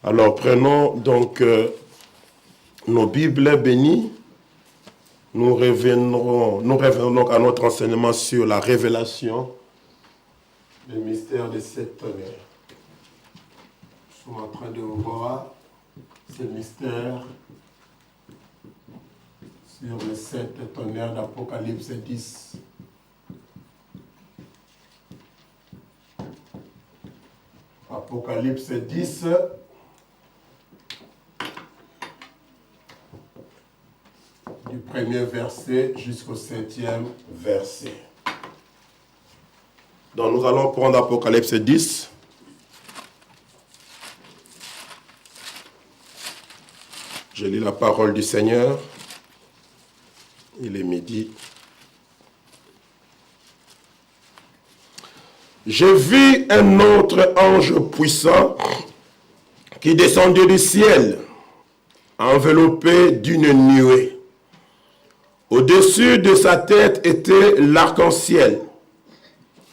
Alors prenons donc nos Bibles bénies. Nous revenons donc à notre enseignement sur la révélation du mystère des 7 tonnerres. Nous sommes en train de voir ce mystère sur les 7 tonnerres d'Apocalypse 10. Apocalypse 10. Du premier verset jusqu'au 7e verset. Donc nous allons prendre Apocalypse 10. Je lis la parole du Seigneur. Il est midi. J'ai vu un autre ange puissant qui descendait du ciel, enveloppé d'une nuée. Au-dessus de sa tête était l'arc-en-ciel,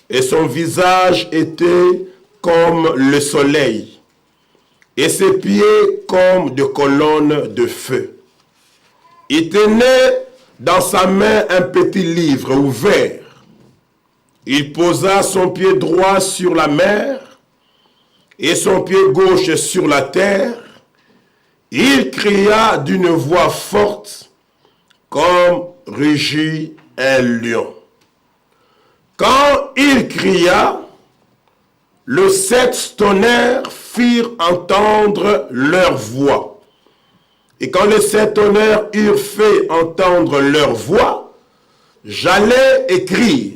et son visage était comme le soleil, et ses pieds comme des colonnes de feu. Il tenait dans sa main un petit livre ouvert. Il posa son pied droit sur la mer et son pied gauche sur la terre. Il cria d'une voix forte comme rugit un lion. Quand il cria, les 7 tonnerres firent entendre leur voix. Et quand les 7 tonnerres eurent fait entendre leur voix, j'allais écrire.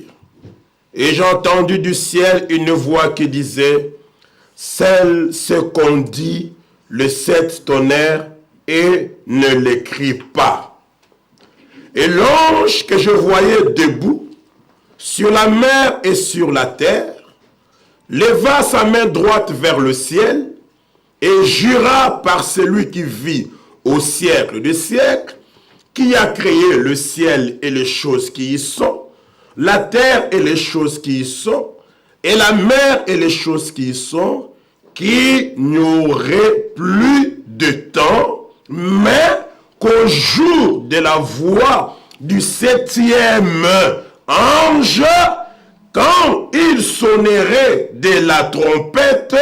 Et j'ai entendu du ciel une voix qui disait, « Scelle ce qu'on dit, les 7 tonnerres, et ne l'écris pas. » Et l'ange que je voyais debout, sur la mer et sur la terre, leva sa main droite vers le ciel, et jura par celui qui vit au siècle des siècles, qui a créé le ciel et les choses qui y sont, la terre et les choses qui y sont, et la mer et les choses qui y sont, qu'il n'y aurait plus de temps, mais qu'au jour de la voix du 7e ange, quand il sonnerait de la trompette,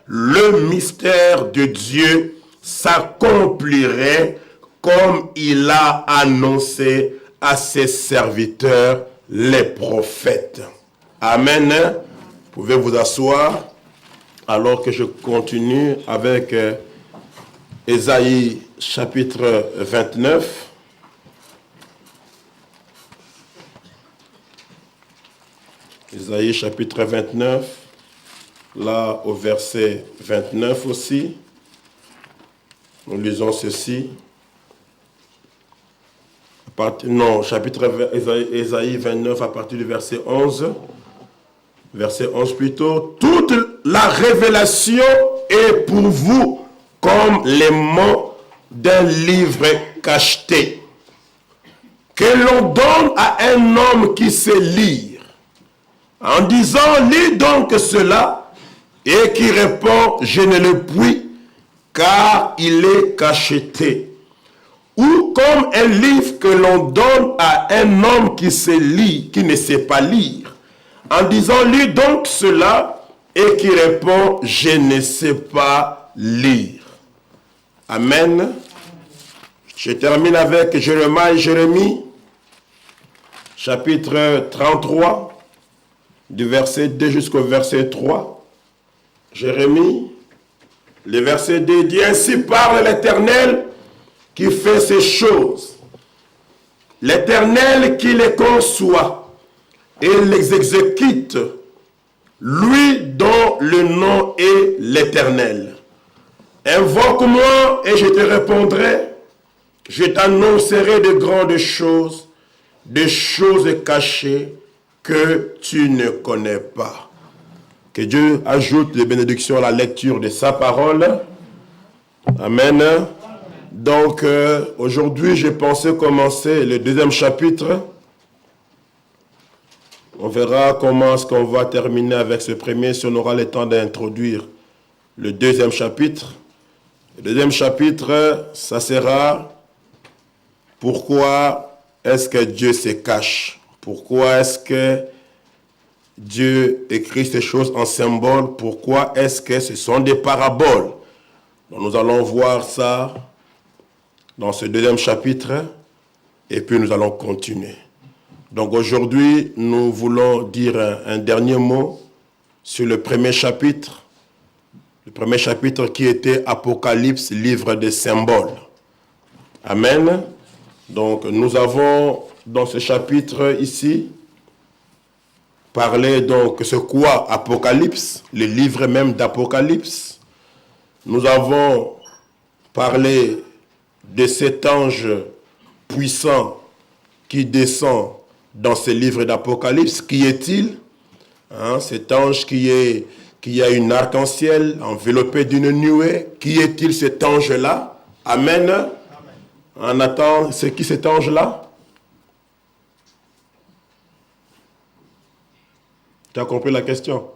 le mystère de Dieu s'accomplirait comme il a annoncé à ses serviteurs, les prophètes. Amen. Vous pouvez vous asseoir alors que je continue avec Ésaïe chapitre 29. Ésaïe chapitre 29, là au verset 29 aussi. Nous lisons ceci. Ésaïe 29 à partir du verset 11. Verset 11 plutôt. Toute la révélation est pour vous comme les mots d'un livre cacheté, que l'on donne à un homme qui sait lire, en disant, lis donc cela, et qui répond, je ne le puis, car il est cacheté. Ou comme un livre que l'on donne à un homme qui sait lire, qui ne sait pas lire, en disant, lis donc cela, et qui répond, je ne sais pas lire. Amen. Je termine avec Jérémie, chapitre 33, du verset 2 jusqu'au verset 3. Jérémie, le verset 2 dit, ainsi parle l'Éternel qui fait ces choses. L'Éternel qui les conçoit et les exécute, lui dont le nom est l'Éternel. Invoque-moi et je te répondrai, je t'annoncerai de grandes choses, des choses cachées que tu ne connais pas. Que Dieu ajoute des bénédictions à la lecture de sa parole. Amen. Donc, aujourd'hui, j'ai pensé commencer le 2e chapitre. On verra comment est-ce qu'on va terminer avec ce premier, si on aura le temps d'introduire le 2e chapitre. Le deuxième chapitre, ça sera pourquoi est-ce que Dieu se cache? Pourquoi est-ce que Dieu écrit ces choses en symbole? Pourquoi est-ce que ce sont des paraboles? Donc nous allons voir ça dans ce deuxième chapitre et puis nous allons continuer. Donc aujourd'hui, nous voulons dire un dernier mot sur le premier chapitre. Le premier chapitre qui était Apocalypse, livre des symboles. Amen. Donc nous avons dans ce chapitre ici parlé donc c'est quoi Apocalypse, le livre même d'Apocalypse. Nous avons parlé de cet ange puissant qui descend dans ce livre d'Apocalypse. Qui est-il? Cet ange qui a une arc-en-ciel enveloppé d'une nuée. Qui est-il cet ange-là? Amen. Amen. Nathan, c'est qui cet ange-là? Tu as compris la question?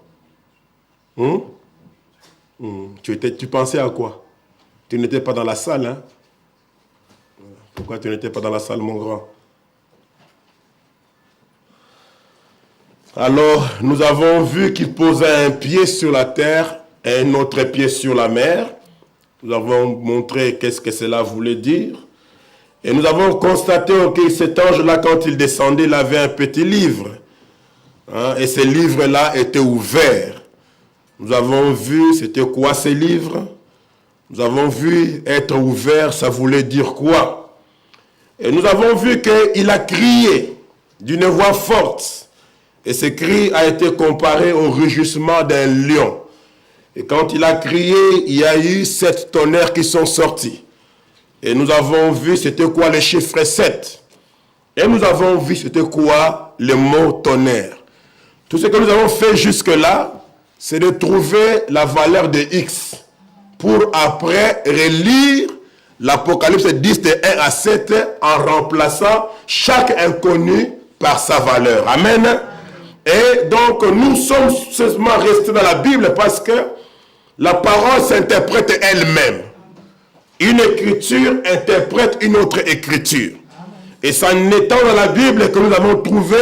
Tu pensais à quoi? Tu n'étais pas dans la salle, hein? Pourquoi tu n'étais pas dans la salle, mon grand? Alors, nous avons vu qu'il posait un pied sur la terre et un autre pied sur la mer. Nous avons montré qu'est-ce que cela voulait dire. Et nous avons constaté que cet ange-là, quand il descendait, il avait un petit livre. Et ce livre-là était ouvert. Nous avons vu, c'était quoi ces livres? Nous avons vu être ouvert, ça voulait dire quoi? Et nous avons vu qu'il a crié d'une voix forte. Et ce cri a été comparé au rugissement d'un lion. Et quand il a crié, il y a eu 7 tonnerres qui sont sortis. Et nous avons vu c'était quoi le chiffre 7. Et nous avons vu c'était quoi le mot tonnerre. Tout ce que nous avons fait jusque-là, c'est de trouver la valeur de X. Pour après relire l'Apocalypse 10 de 1 à 7 en remplaçant chaque inconnu par sa valeur. Amen. Et donc, nous sommes seulement restés dans la Bible parce que la parole s'interprète elle-même. Une écriture interprète une autre écriture. Et c'est en étant dans la Bible que nous avons trouvé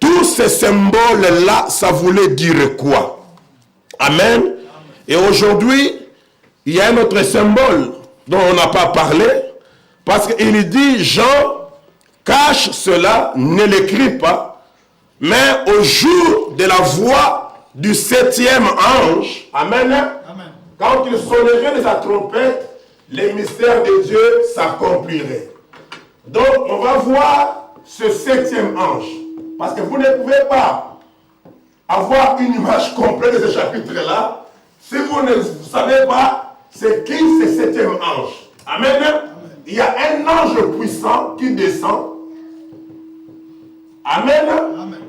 tous ces symboles-là, ça voulait dire quoi? Amen. Et aujourd'hui, il y a un autre symbole dont on n'a pas parlé, parce qu'il dit, Jean cache cela, ne l'écrit pas, mais au jour de la voix du 7e ange, amen, amen. Quand il sonnerait de sa trompette, les mystères de Dieu s'accompliraient. Donc, on va voir ce 7e ange, parce que vous ne pouvez pas avoir une image complète de ce chapitre-là, si vous ne savez pas c'est qui ce 7e ange. Amen. Amen. Il y a un ange puissant qui descend. Amen. Amen.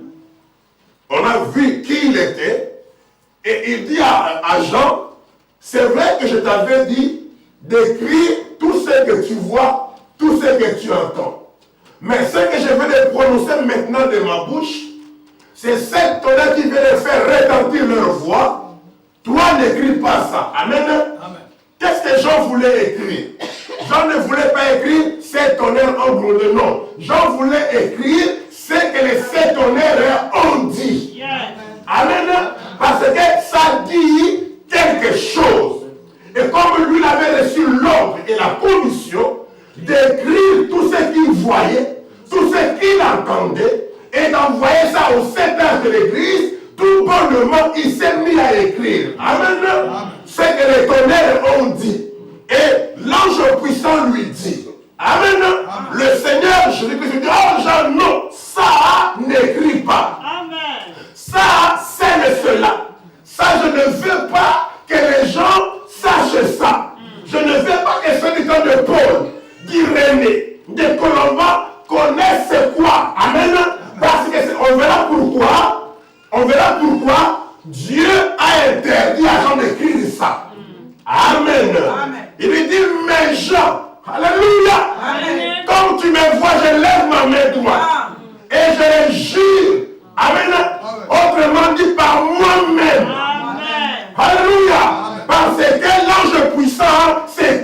On a vu qui il était. Et il dit à Jean, c'est vrai que je t'avais dit d'écrire tout ce que tu vois, tout ce que tu entends. Mais ce que je vais prononcer maintenant de ma bouche, c'est cette tonnerre qui vient de faire retentir leur voix. Toi, n'écris pas ça. Amen. Amen. Qu'est-ce que Jean voulait écrire? Jean ne voulait pas écrire ces tonnerres en gros de nom. Jean voulait écrire ce que les 7 tonnerres ont dit. Yeah. Amen. Parce que ça dit quelque chose. Et comme lui avait reçu l'ordre et la commission d'écrire tout ce qu'il voyait, tout ce qu'il entendait, et d'envoyer ça aux 7 anges de l'église, tout bonnement, il s'est mis à écrire. Amen. Amen. Ce que les tonnerres ont dit. Et l'ange puissant lui dit, Amen. Amen. Le Seigneur Jésus-Christ dit, oh Jean, non, ça n'écrit pas. Amen. Ça, c'est cela. Ça, je ne veux pas que les gens sachent ça. Je ne veux pas que ceux du temps de Paul, d'Irénée, de Colomba connaissent quoi. Amen. Parce qu'on verra pourquoi. On verra pourquoi Dieu a interdit à Jean d'écrire ça. Amen. Amen. Il lui dit, mais Jean, alléluia. Amen. Comme tu me vois, je lève ma main droite. Et je le jure. Amen. Amen. Autrement dit par moi-même. Alléluia. Parce que l'ange puissant, c'est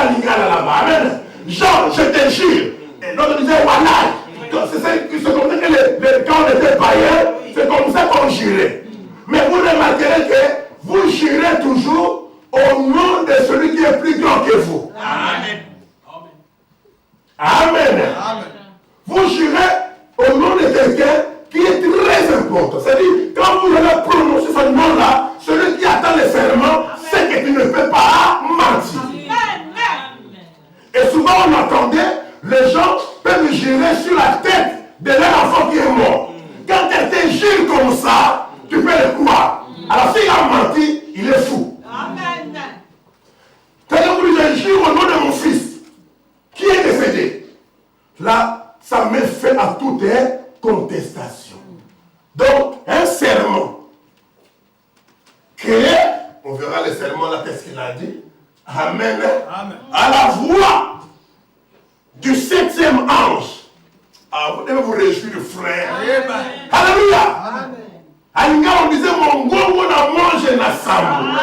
Lingala, Lingala là-bas. Amen. Jean, je te jure. Et l'autre disait, voilà. C'est comme ça que quand on était païens, c'est comme ça qu'on jurait. Mais vous remarquerez que vous jurez toujours au nom de celui qui est plus grand que vous. Amen. Amen. Amen. Vous jurez au nom de quelqu'un qui est très important. C'est-à-dire, quand vous allez prononcer ce nom-là, celui qui attend le serment, c'est que tu ne peux pas mentir. Et souvent on entendait, les gens peuvent jurer sur la tête de leur enfant qui est mort. Quand quelqu'un jure comme ça, tu peux le croire. Alors s'il a menti, il est fou. Amen. Quand je jure au nom de mon fils, qui est décédé, là, ça met fin à toute contestation. Donc, un serment créé, on verra le serment là, qu'est-ce qu'il a dit. Amen. Amen. À la voix du 7e ange. Ah, vous devez vous réjouir, frère. Amen. Alléluia. Amen. Alinga, on disait mon gongo na mange na sambo.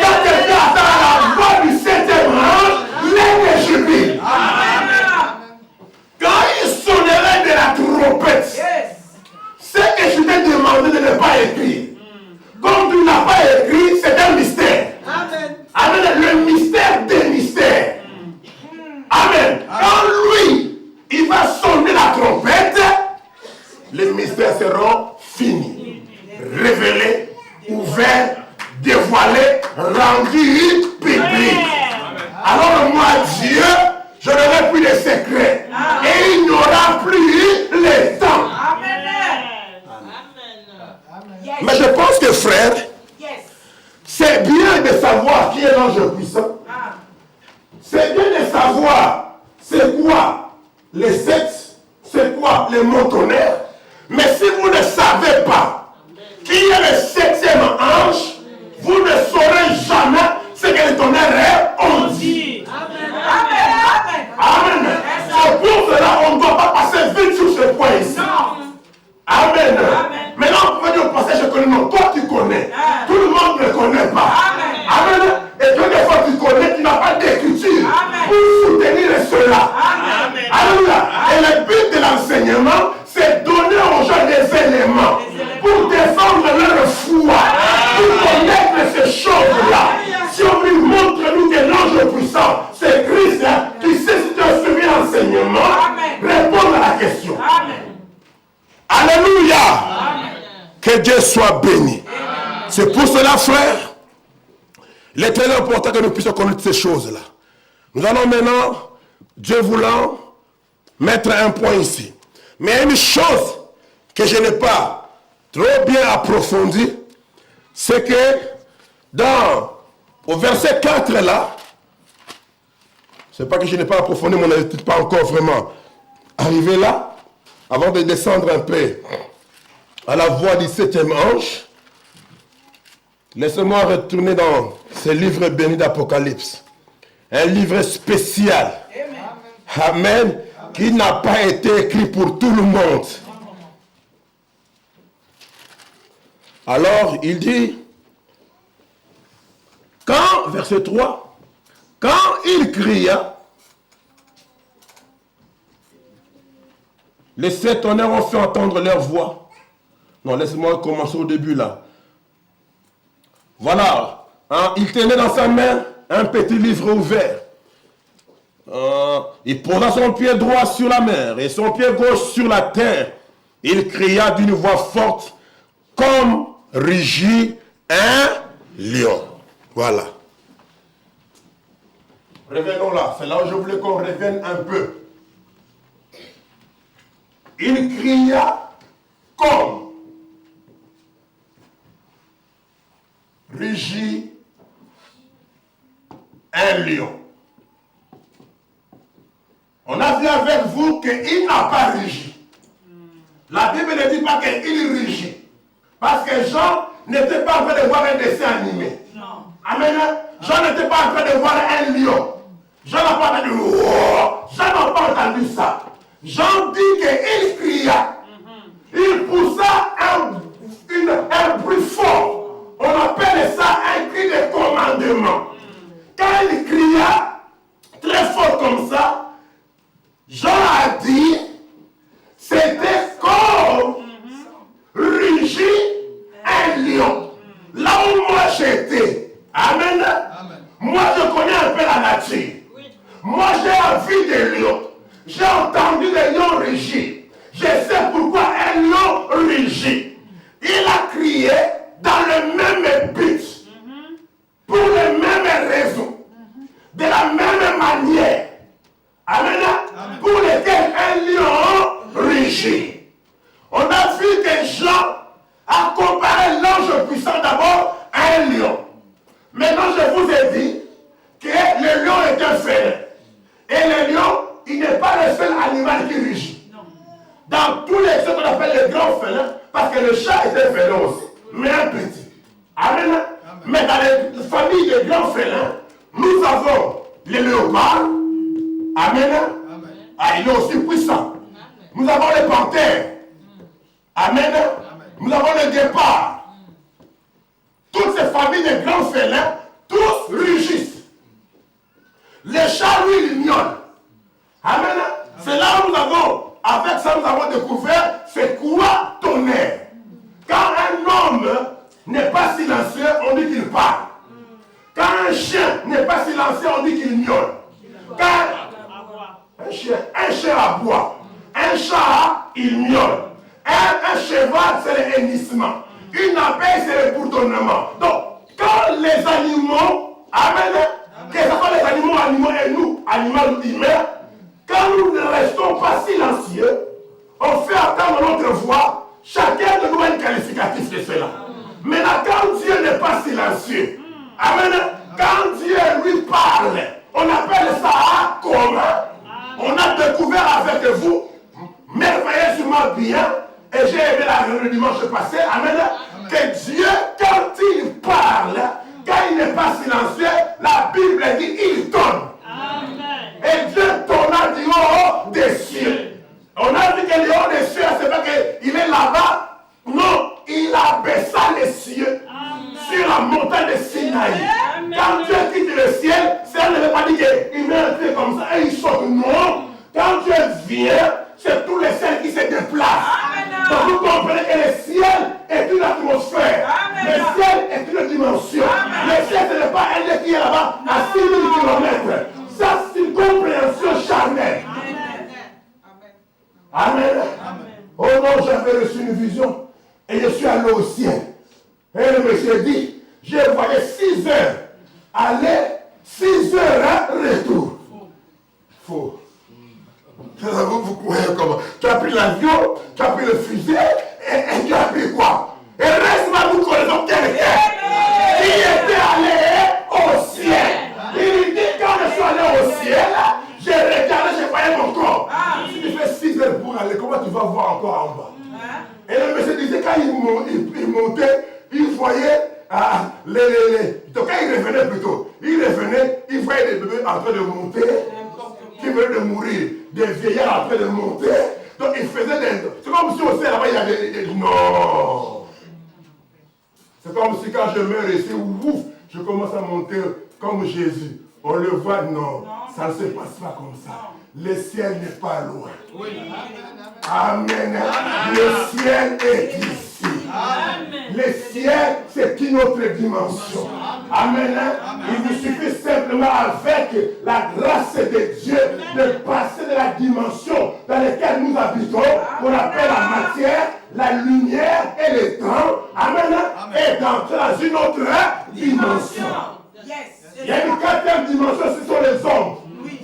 Quand quelqu'un attend la voix du 7e ange, l'aigle jubile. Quand il sonnerait de la trompette, ce que je t'ai demandé de ne pas écrire. Comme tu n'as pas écrit, c'est un mystère. Amen. Amen. Le mystère des mystères. Amen. Quand lui, il va sonner la trompette, les mystères seront finis, révélés, ouverts, dévoilés, rendus publics. Alors moi, Dieu, je n'aurai plus de secrets. Et il n'y aura plus le temps. Mais je pense que, frère, c'est bien de savoir qui est l'ange puissant. C'est bien de savoir c'est quoi les sept, c'est quoi les mots tonnerre. Mais si vous ne savez pas qui est le 7e ange, vous ne saurez jamais ce que les tonnerres ont dit. Amen. Amen. C'est pour cela qu'on ne doit pas passer vite sur ce point ici. Amen. Maintenant, on peut dire au passage, je connais. Non, toi tu connais. Tout le monde ne connaît pas. Amen. Et toi, des fois, tu connais, tu n'as pas d'écriture pour soutenir cela. Alléluia. Et le but de l'enseignement, c'est donner aux gens des éléments pour défendre leur foi, pour connaître ces choses-là. Si on lui montre nous que l'ange puissant, c'est Christ, qui sait si tu as suivi l'enseignement, répondre à la question. Alléluia. Amen. Que Dieu soit béni. C'est pour cela, frère, il est très important que nous puissions connaître ces choses-là. Nous allons maintenant, Dieu voulant, mettre un point ici. Mais une chose que je n'ai pas trop bien approfondie, c'est que au verset 4 là, c'est pas que je n'ai pas approfondi mon étude, pas encore vraiment arrivé là. Avant de descendre un peu à la voix du 7e ange, laissez-moi retourner dans ce livre béni d'Apocalypse. Un livre spécial. Amen. Qui n'a pas été écrit pour tout le monde. Alors, il dit, verset 3, quand il cria, les 7 tonnerres ont fait entendre leur voix. Non, laisse-moi commencer au début là. Voilà. Il tenait dans sa main un petit livre ouvert. Il posa son pied droit sur la mer et son pied gauche sur la terre. Il cria d'une voix forte comme rugit un lion. Voilà. Revenons là. C'est là où je voulais qu'on revienne un peu. Il cria comme rugit un lion. On a vu avec vous qu'il n'a pas rugi. La Bible ne dit pas qu'il rugit. Parce que Jean n'était pas en train de voir un dessin animé. Non. Amen. Jean n'était pas en train de voir un lion. Jean n'a pas entendu. Jean n'a pas entendu ça. Jean dit qu'il cria. Il poussa un bruit fort. On appelle ça un cri de commandement. Quand il cria, des lions. J'ai entendu des lions rugir. Je sais pourquoi un lion rugit. Il a crié dans le même but, pour les mêmes raisons, de la même manière. Amen. Pour lesquels un lion rugit. On a vu que Jean a comparé l'ange puissant d'abord à un lion. Maintenant, je vous ai dit que le lion est un félin. Et le lion, il n'est pas le seul animal qui rugit. Dans tous les choses qu'on appelle les grands félins, parce que le chat est un félin aussi, mais un petit. Amen. Mais dans les familles de grands félins, nous avons les léopards. Amen. Ah, il est aussi puissant. Nous avons les panthères. Amen. Nous avons les guépards. Toutes ces familles de grands félins, tous rugissent. Les chats, lui, ils miaulent. Amen. C'est là où nous avons, avec ça, nous avons découvert c'est quoi tonnerre. Quand un homme n'est pas silencieux, on dit qu'il parle. Quand un chien n'est pas silencieux, on dit qu'il miaule. Quand un chien aboie. Un chat, il miaule. Un cheval, c'est le hennissement. Une abeille, c'est le bourdonnement. Donc, quand les animaux, amen, que ce soit les animaux et nous, animaux humains, quand nous ne restons pas silencieux, on fait entendre notre voix, chacun de nous a un qualificatif de cela. Maintenant, quand Dieu n'est pas silencieux, amen, quand Dieu lui parle, on appelle ça commun. On a découvert avec vous, merveilleusement bien, et j'ai aimé la réunion le dimanche passé, amen, que Dieu, quand il parle, quand il n'est pas silencieux, la Bible dit il tonne. Amen. Et Dieu tonna du haut des cieux. On a dit que le haut des cieux, c'est pas qu'il est là-bas. Non, il abaissa les cieux. Amen. Sur la montagne de Sinaï. Amen. Quand Dieu quitte le ciel, ça ne veut pas dire qu'il met un pied comme ça et il saute. Non. Quand Dieu vient, c'est tous les ciels qui se déplacent. Amen. Donc vous comprenez que le ciel est une atmosphère. Amen. Le ciel est une dimension. Amen. Le ciel, ce n'est pas un lieu qui est là-bas à 6000 km. Ça, c'est une compréhension charnelle. Amen. Amen. Amen. Oh non, j'avais reçu une vision et je suis allé au ciel. Et le monsieur dit, je voyais 6 heures aller, 6 heures retour. Faux. Vous croyez comment? Tu as pris l'avion, tu as pris le fusil et tu as pris quoi? Et reste-moi, nous connaissons quelqu'un qui était allé au ciel. Il dit, quand je suis allé au ciel, j'ai regardé, j'ai voyé mon corps. Si tu fais 6 heures pour aller, comment tu vas voir encore en bas? Et le monsieur disait, quand il montait, il voyait donc quand il revenait plutôt, il voyait des bébés en train de monter, qui venaient de mourir, des vieillards en train de monter. Donc il faisait des... C'est comme si au ciel là-bas il y avait des... Non. C'est comme si quand je meurs ici, ouf, je commence à monter comme Jésus. On le voit, non, ça ne se passe pas comme ça. Le ciel n'est pas loin. Oui. Amen. Le ciel est ici. Amen. Le ciel, c'est une autre dimension. Amen. Il vous suffit simplement avec la grâce de Dieu de passer de la dimension dans laquelle nous habitons, qu'on appelle la matière, la lumière et le temps. Amen. Et d'entrer dans une autre dimension. Il y a une 4e dimension, ce sont les hommes.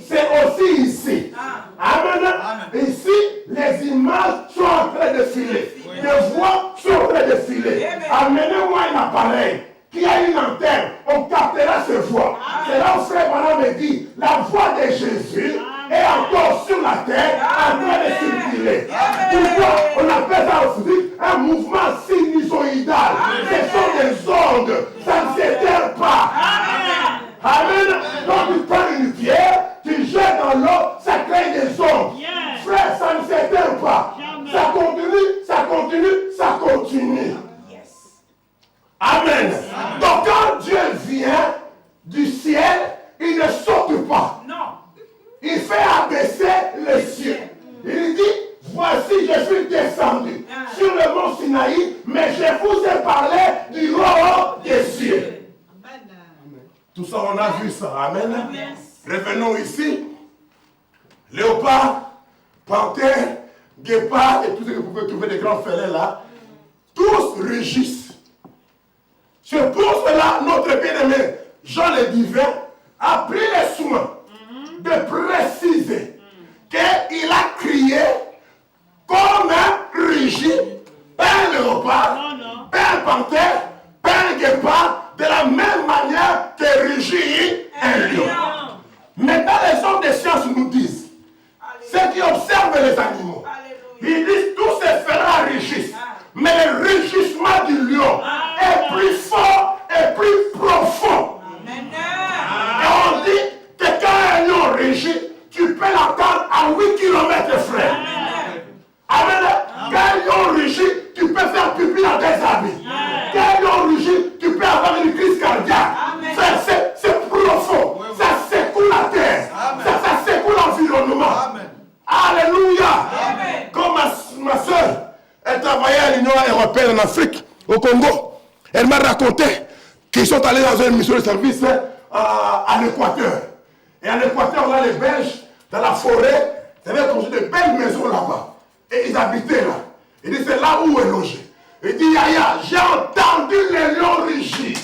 C'est aussi ici. Amen. Ici, les images sont en train de filer. Les voix sont en train de filer. Amenez-moi un appareil qui a une antenne. On captera ces voix. C'est là où frère Branham me dit, la voix de Jésus est encore sur la terre en train de circuler. Pourquoi on appelle ça aussi un mouvement sinusoïdal? Ce sont des ondes. Ça ne s'éteint pas. Amen. Donc tu prends une pierre, tu jettes dans l'eau, ça crée des ondes. Frère, ça ne s'éteint pas. Ça continue, ça continue, ça continue. Amen. Donc quand Dieu vient du ciel, il ne saute pas. Non. Il fait abaisser les cieux. Il dit, voici je suis descendu sur le mont Sinaï, mais je vous ai parlé du haut des cieux. Tout ça, on a vu ça. Amen. Revenons ici. léopard, panthère, guépard et tout ce que vous pouvez trouver des grands félins là, tous rugissent. C'est pour cela notre bien-aimé Jean le Divin a pris les soins de préciser qu'il a crié comme un rugit, pas un léopard, pas un panthère, pas un guépard, de la même manière que rugit un lion. Maintenant, les hommes de science nous disent, ceux qui observent les animaux, ils disent tous ces félins rugissent, mais le rugissement du lion est plus fort et plus profond. Et on dit que quand un lion rugit, tu peux l'entendre à 8 km, frère. Amen. Quand un lion rugit, tu peux faire pipi dans tes habits. Quand un lion rugit, tu peux avoir une crise cardiaque. C'est profond. Ça secoue la terre. Ça secoue l'environnement. Alléluia. Comme ma soeur, elle travaillait à l'Union européenne en Afrique, au Congo. Elle m'a raconté qu'ils sont allés dans une mission de service à l'Équateur. Et à l'Équateur, là, les Belges, dans la forêt, ils avaient construit de belles maisons là-bas. Et ils habitaient là. Il dit, c'est là où est logé. Il dit, Yaya, j'ai entendu les lions rugir.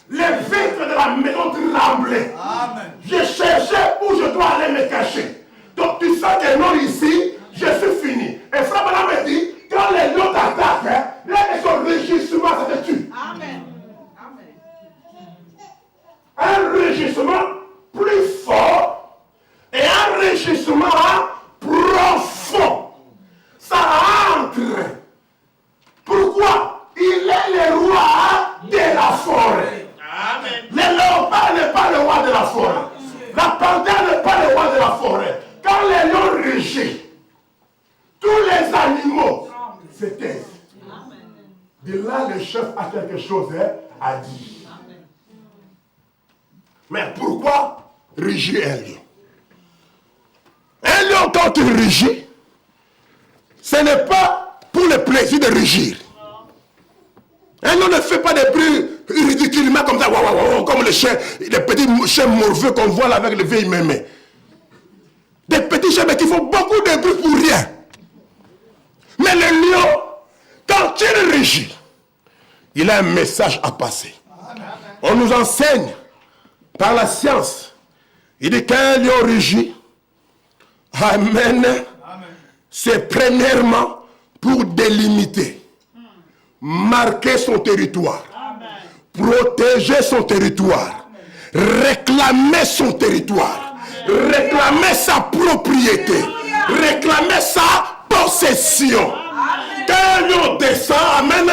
Les vitres de la maison tremblaient. Je cherchais où je dois aller me cacher. Donc tu sens que non ici, je suis fini. Et Frère Branham me dit, quand les lions t'attaquent, là, son rugissement, ça te tue. Amen. Un rugissement plus fort et un rugissement profond. Ça entre. Pourquoi? Il est le roi de la forêt. Amen. Le léopard n'est pas le roi de la forêt. La panthère n'est pas le roi de la forêt. Quand les lions rugissent, tous les animaux se taisent. De là, le chef a quelque chose à dire. Mais pourquoi rugit un lion? Un lion, quand il rugit, ce n'est pas pour le plaisir de rugir. Un lion ne fait pas des bruits ridiculement comme ça, comme les chiens, les petits chiens morveux qu'on voit là avec le vieil mémé. Des petits chiens mais qui font beaucoup de bruit pour rien. Mais le lion, quand il rugit, il a un message à passer. On nous enseigne par la science. Il dit qu'un lion rugit, amen, c'est premièrement pour délimiter, marquer son territoire, protéger son territoire, réclamer son territoire, réclamer sa propriété, réclamer sa possession. Quand un lion descend, amen,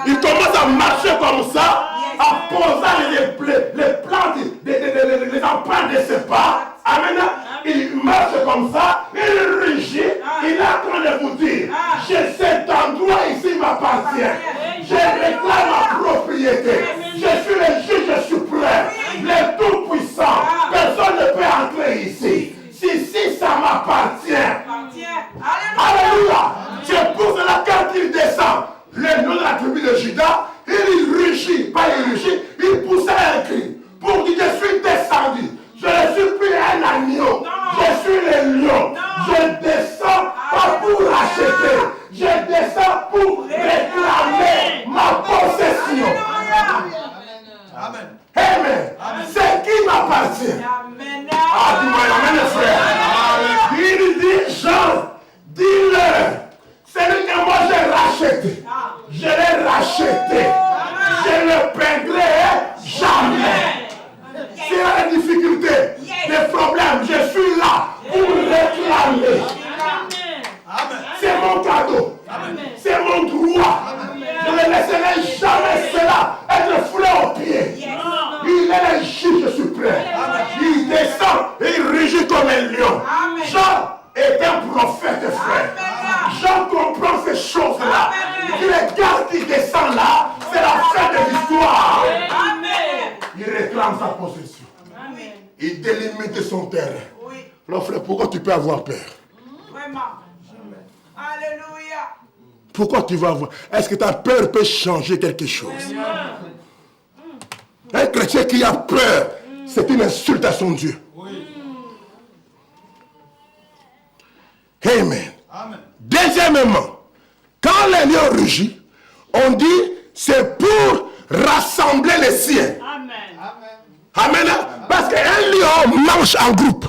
il commence à marcher comme ça, en posant les plantes, les empreintes de ses pas. Amen. Il marche comme ça, il rugit, il est en train de vous dire, cet endroit ici m'appartient. Je réclame ma propriété. Je suis le juge suprême, le tout-puissant. Personne ne peut entrer ici. Si ça m'appartient. Alléluia. C'est pour cela quand il descend, le nom de la tribu de Juda, il rugit, pas il rugit, il poussait un cri pour dire je suis descendu. Je ne suis plus un agneau, je suis le lion. Je descends pas pour racheter, je descends pour réclamer ma possession. Amen. Amen. C'est qui m'appartient. Ah, dis-moi, amen, frère. Il dit, Jean, dis-leur, celui que moi j'ai racheté, je l'ai racheté. Je ne le perdrai jamais. S'il y a des difficultés, des problèmes, je suis là pour réclamer. C'est mon cadeau. C'est mon droit. Je ne laisserai jamais cela être foulé aux pieds. Il est le juge suprême. Il descend et il rugit comme un lion. Jean est un prophète, frère. Jean comprend ces choses-là. Les gars qui descendent là, c'est la fin de l'histoire. Il réclame sa possession. Il délimite son terrain. Alors frère, pourquoi tu peux avoir peur? Vraiment. Alléluia. Pourquoi tu vas avoir? Est-ce que ta peur peut changer quelque chose? Un chrétien qui a peur, c'est une insulte à son Dieu. rugit, on dit c'est pour rassembler les siens. Amen. Parce qu'un lion marche en groupe.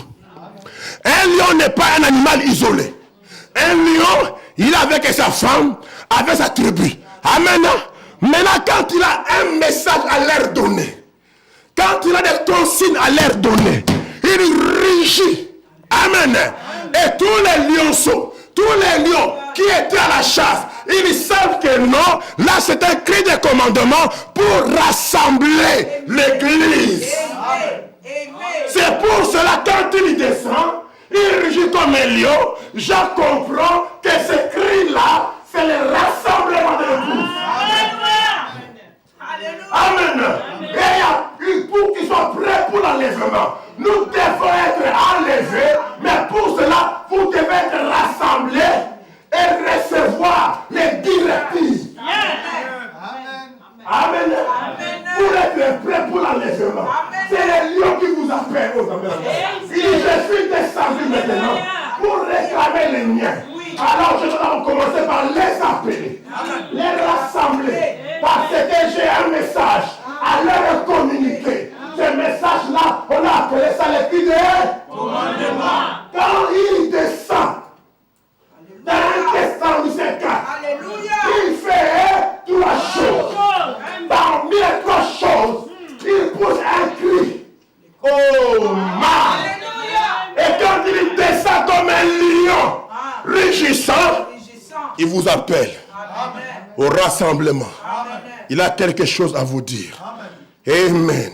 Un lion n'est pas un animal isolé. Un lion, il est avec sa femme, avec sa tribu. Amen. Maintenant, quand il a un message à leur donner, quand il a des consignes à leur donner, il rugit. Amen. Et tous les lionceaux, tous les lions qui étaient à la chasse, ils savent que non, là c'est un cri de commandement pour rassembler l'église. C'est pour cela quand il descend, il rugit comme un lion. Je comprends que ce cri-là, c'est le rassemblement de l'église. Amen. Et pour qu'ils soient prêts pour l'enlèvement, nous devons être enlevés, mais pour cela, vous devez être rassemblés et recevoir les directives. Amen. Pour être prêts pour l'enlèvement. C'est les lions qui vous appellent aux amis. Je suis descendu maintenant pour réclamer les miens. Alors je dois commencer par les appeler, les rassembler, parce que j'ai un message à leur communiquer. Ce message-là, on a appelé ça le cri de commandement. Quand il descend dans un testant du Seigneur, il fait trois choses. Parmi les trois choses, il pose un cri. Oh man! Et quand il descend comme un lion, rugissant, il vous appelle au rassemblement. Il a quelque chose à vous dire. Amen.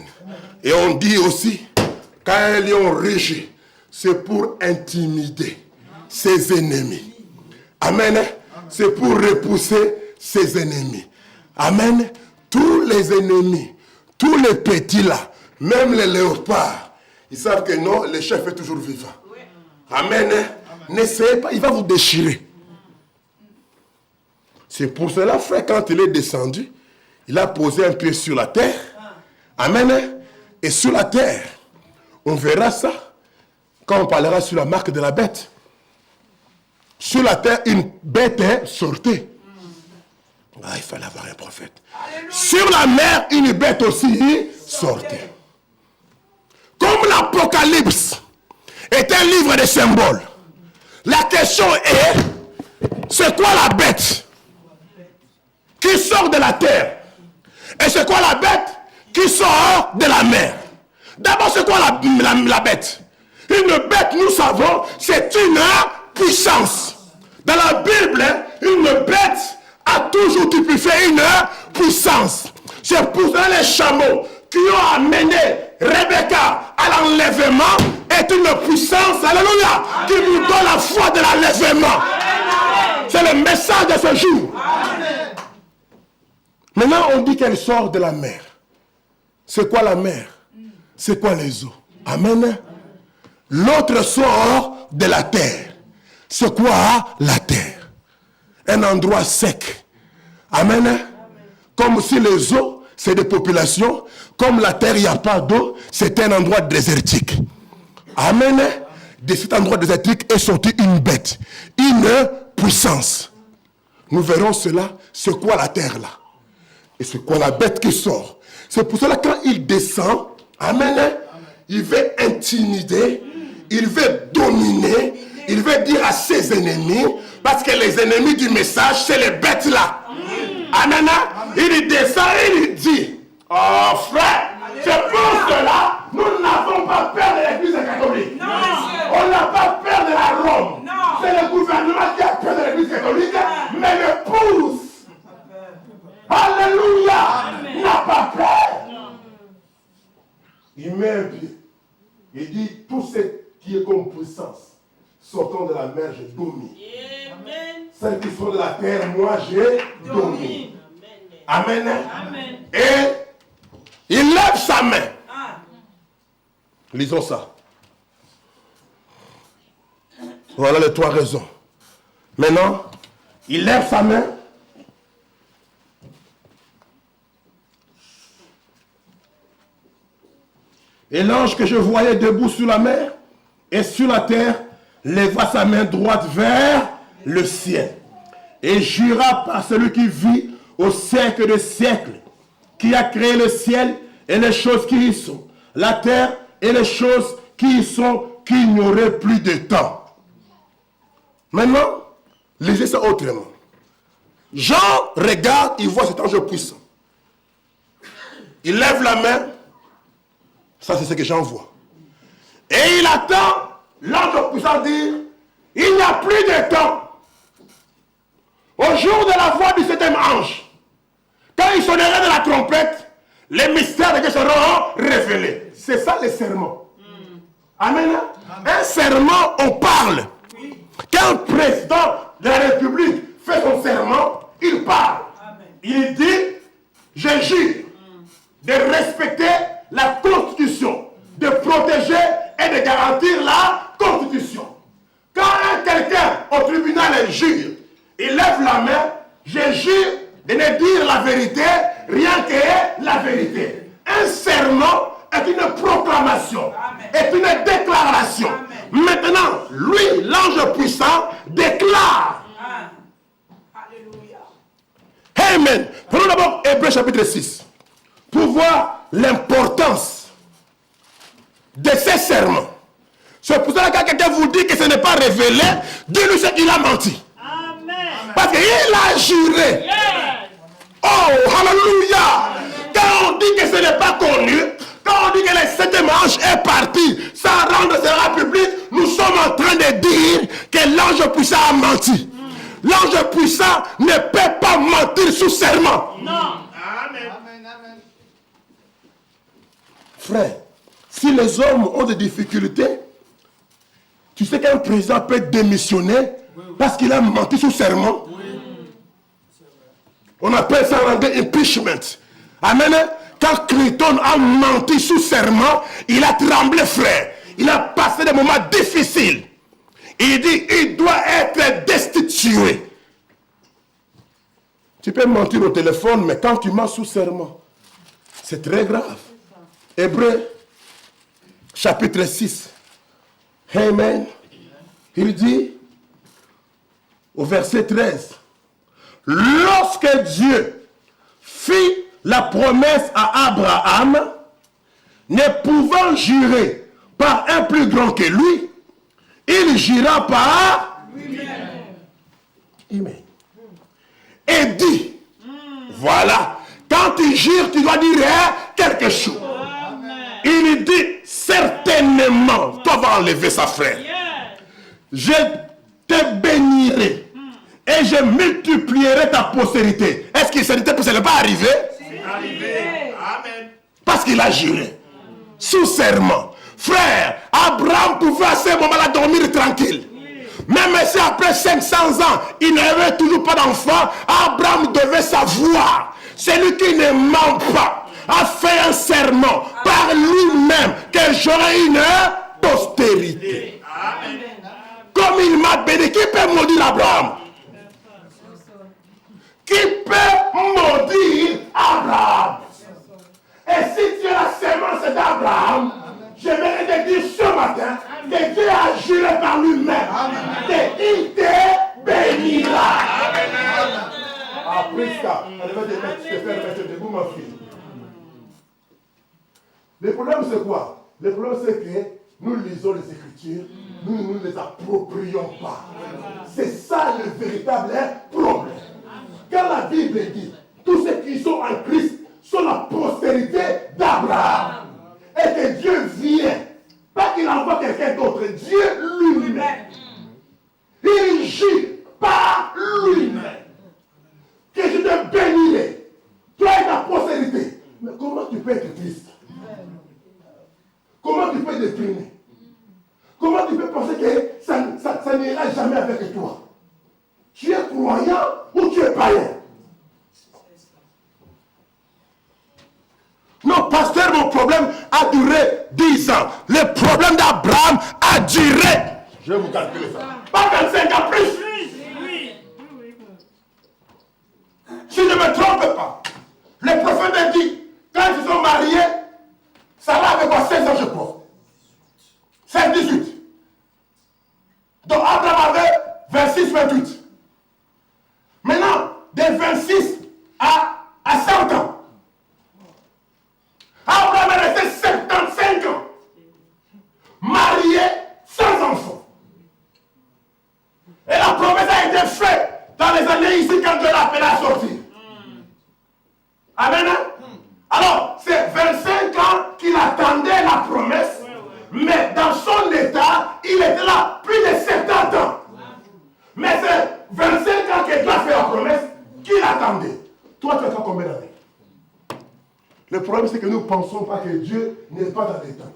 Et on dit aussi, quand un lion rugit, c'est pour intimider ses ennemis. Amen. C'est pour repousser ses ennemis. Amen. Tous les ennemis, tous les petits là, même les léopards, ils savent que non, le chef est toujours vivant. Amen. N'essayez pas, il va vous déchirer. C'est pour cela, frère, quand il est descendu, il a posé un pied sur la terre. Amen. Et sur la terre, on verra ça quand on parlera sur la marque de la bête. Sur la terre, une bête sortait. Ah, il fallait avoir un prophète. Alléluia. Sur la mer, une bête aussi sortait. Comme l'Apocalypse est un livre de symboles, la question est, c'est quoi la bête qui sort de la terre? Et c'est quoi la bête qui sort de la mer? D'abord, c'est quoi la bête? Une bête, nous savons, c'est une puissance. Dans la Bible, une bête a toujours typifié une puissance. C'est pour ça les chameaux qui ont amené Rebecca à l'enlèvement est une puissance, alléluia, qui nous donne la foi de l'enlèvement. C'est le message de ce jour. Amen. Maintenant, on dit qu'elle sort de la mer. C'est quoi la mer? C'est quoi les eaux? Amen. L'autre sort de la terre. C'est quoi la terre? Un endroit sec. Amen. Comme si les eaux, c'est des populations. Comme la terre, il n'y a pas d'eau, c'est un endroit désertique. Amen. De cet endroit désertique est sortie une bête. Une puissance. Nous verrons cela. C'est quoi la terre là? Et c'est quoi la bête qui sort? C'est pour cela quand il descend, amen, il veut intimider, il veut dominer, il veut dire à ses ennemis, parce que les ennemis du message, c'est les bêtes là. Amen. Il descend et il dit, oh frère, c'est pour cela, nous n'avons pas peur de l'église catholique. Non. On n'a pas peur de la Rome. Non. C'est le gouvernement qui a peur de l'église catholique, mais le pousse. Alléluia. Il n'a pas peur. Non. Il met un pied. Il dit, tout ce qui est comme puissance, sortant de la mer, je domine. Amen. Celles qui sont de la terre, moi, je domine. Amen. Amen. Et il lève sa main. Ah. Lisons ça. Voilà les trois raisons. Maintenant, il lève sa main. Et l'ange que je voyais debout sur la mer et sur la terre leva sa main droite vers le ciel. et jura par celui qui vit au siècle des siècles, qui a créé le ciel et les choses qui y sont, la terre et les choses qui y sont, qu'il n'y aurait plus de temps. Maintenant, lisez ça autrement. Jean regarde, il voit cet ange puissant. Il lève la main. Ça, c'est ce que Jean voit. Et il attend l'ange puissant dire, il n'y a plus de temps. Au jour de la voix du septième ange, quand il sonnerait de la trompette, les mystères de Dieu seront révélés. C'est ça le serment. Amen. Un serment, on parle. Quand le président de la République fait son serment, il parle. Il dit, je jure de respecter la Constitution, de protéger et de garantir la Constitution. Quand quelqu'un au tribunal jure, il lève la main, je jure de ne dire la vérité, rien que la vérité. Un serment est une proclamation, est une déclaration. Maintenant, lui, l'ange puissant, déclare. Amen. Prenons d'abord Hébreux chapitre 6 pour voir l'importance de ces serments. C'est pour ça que quand quelqu'un vous dit que ce n'est pas révélé, dis-lui qu'il a menti. Amen. Parce qu'il a juré. Yeah. Oh, alléluia. Quand on dit que ce n'est pas connu, quand on dit que le septième ange est parti sans rendre cela public, nous sommes en train de dire que l'ange puissant a menti. L'ange puissant ne peut pas mentir sous serment. Non. Amen. Amen. Frère, si les hommes ont des difficultés, tu sais qu'un président peut démissionner parce qu'il a menti sous serment. On appelle ça un impeachment. Amen. Quand Clinton a menti sous serment, il a tremblé, frère. Il a passé des moments difficiles. Il dit, il doit être destitué. Tu peux mentir au téléphone, mais quand tu mens sous serment, c'est très grave. Hébreux, chapitre 6. Amen. Il dit, au verset 13, lorsque Dieu fit la promesse à Abraham, ne pouvant jurer par un plus grand que lui, il jura par lui-même. Et dit, voilà, quand tu jures, tu dois dire quelque chose. Il dit, certainement, toi vas enlever sa frère. Je te bénirai et je multiplierai ta postérité. Est-ce que ça n'est pas arrivé? C'est arrivé. Amen. Parce qu'il a juré. Sous serment. Frère, Abraham pouvait à ce moment-là dormir tranquille. Même si après 500 ans, il n'avait toujours pas d'enfant, Abraham devait savoir. Celui qui ne ment pas a fait un serment par lui-même que j'aurai une postérité. Amen. Comme il m'a béni, qui peut maudire Abraham? Qui peut maudire Abraham? Et si tu es la semence d'Abraham, je vais te dire ce matin que Dieu a juré par lui-même qu'il te bénira. Après ça, elle va te faire mettre debout, ma fille. Le problème, c'est quoi? Le problème, c'est que nous lisons les Écritures, nous ne les approprions pas. C'est ça le véritable problème. Quand la Bible dit, tous ceux qui sont en Christ sont la postérité d'Abraham. Et que Dieu vient, pas qu'il envoie quelqu'un d'autre, Dieu lui-même. Il jure par lui-même que je te bénirai. Toi et ta postérité. Mais comment tu peux être triste? Comment tu peux déprimer? Comment tu peux penser que ça n'ira jamais avec toi? Tu es croyant ou tu es païen? Non, pasteur, mon problème a duré 10 ans. Le problème d'Abraham a duré. Je vais vous calculer ça. Pas 25 ans plus. Si je ne me trompe pas, le prophète a dit, quand ils se sont mariés, Sarah avait quoi, 16 ans, je crois. 16, 18. Donc Abraham avait 26, 28. Le problème, c'est que nous ne pensons pas que Dieu n'est pas dans les temps.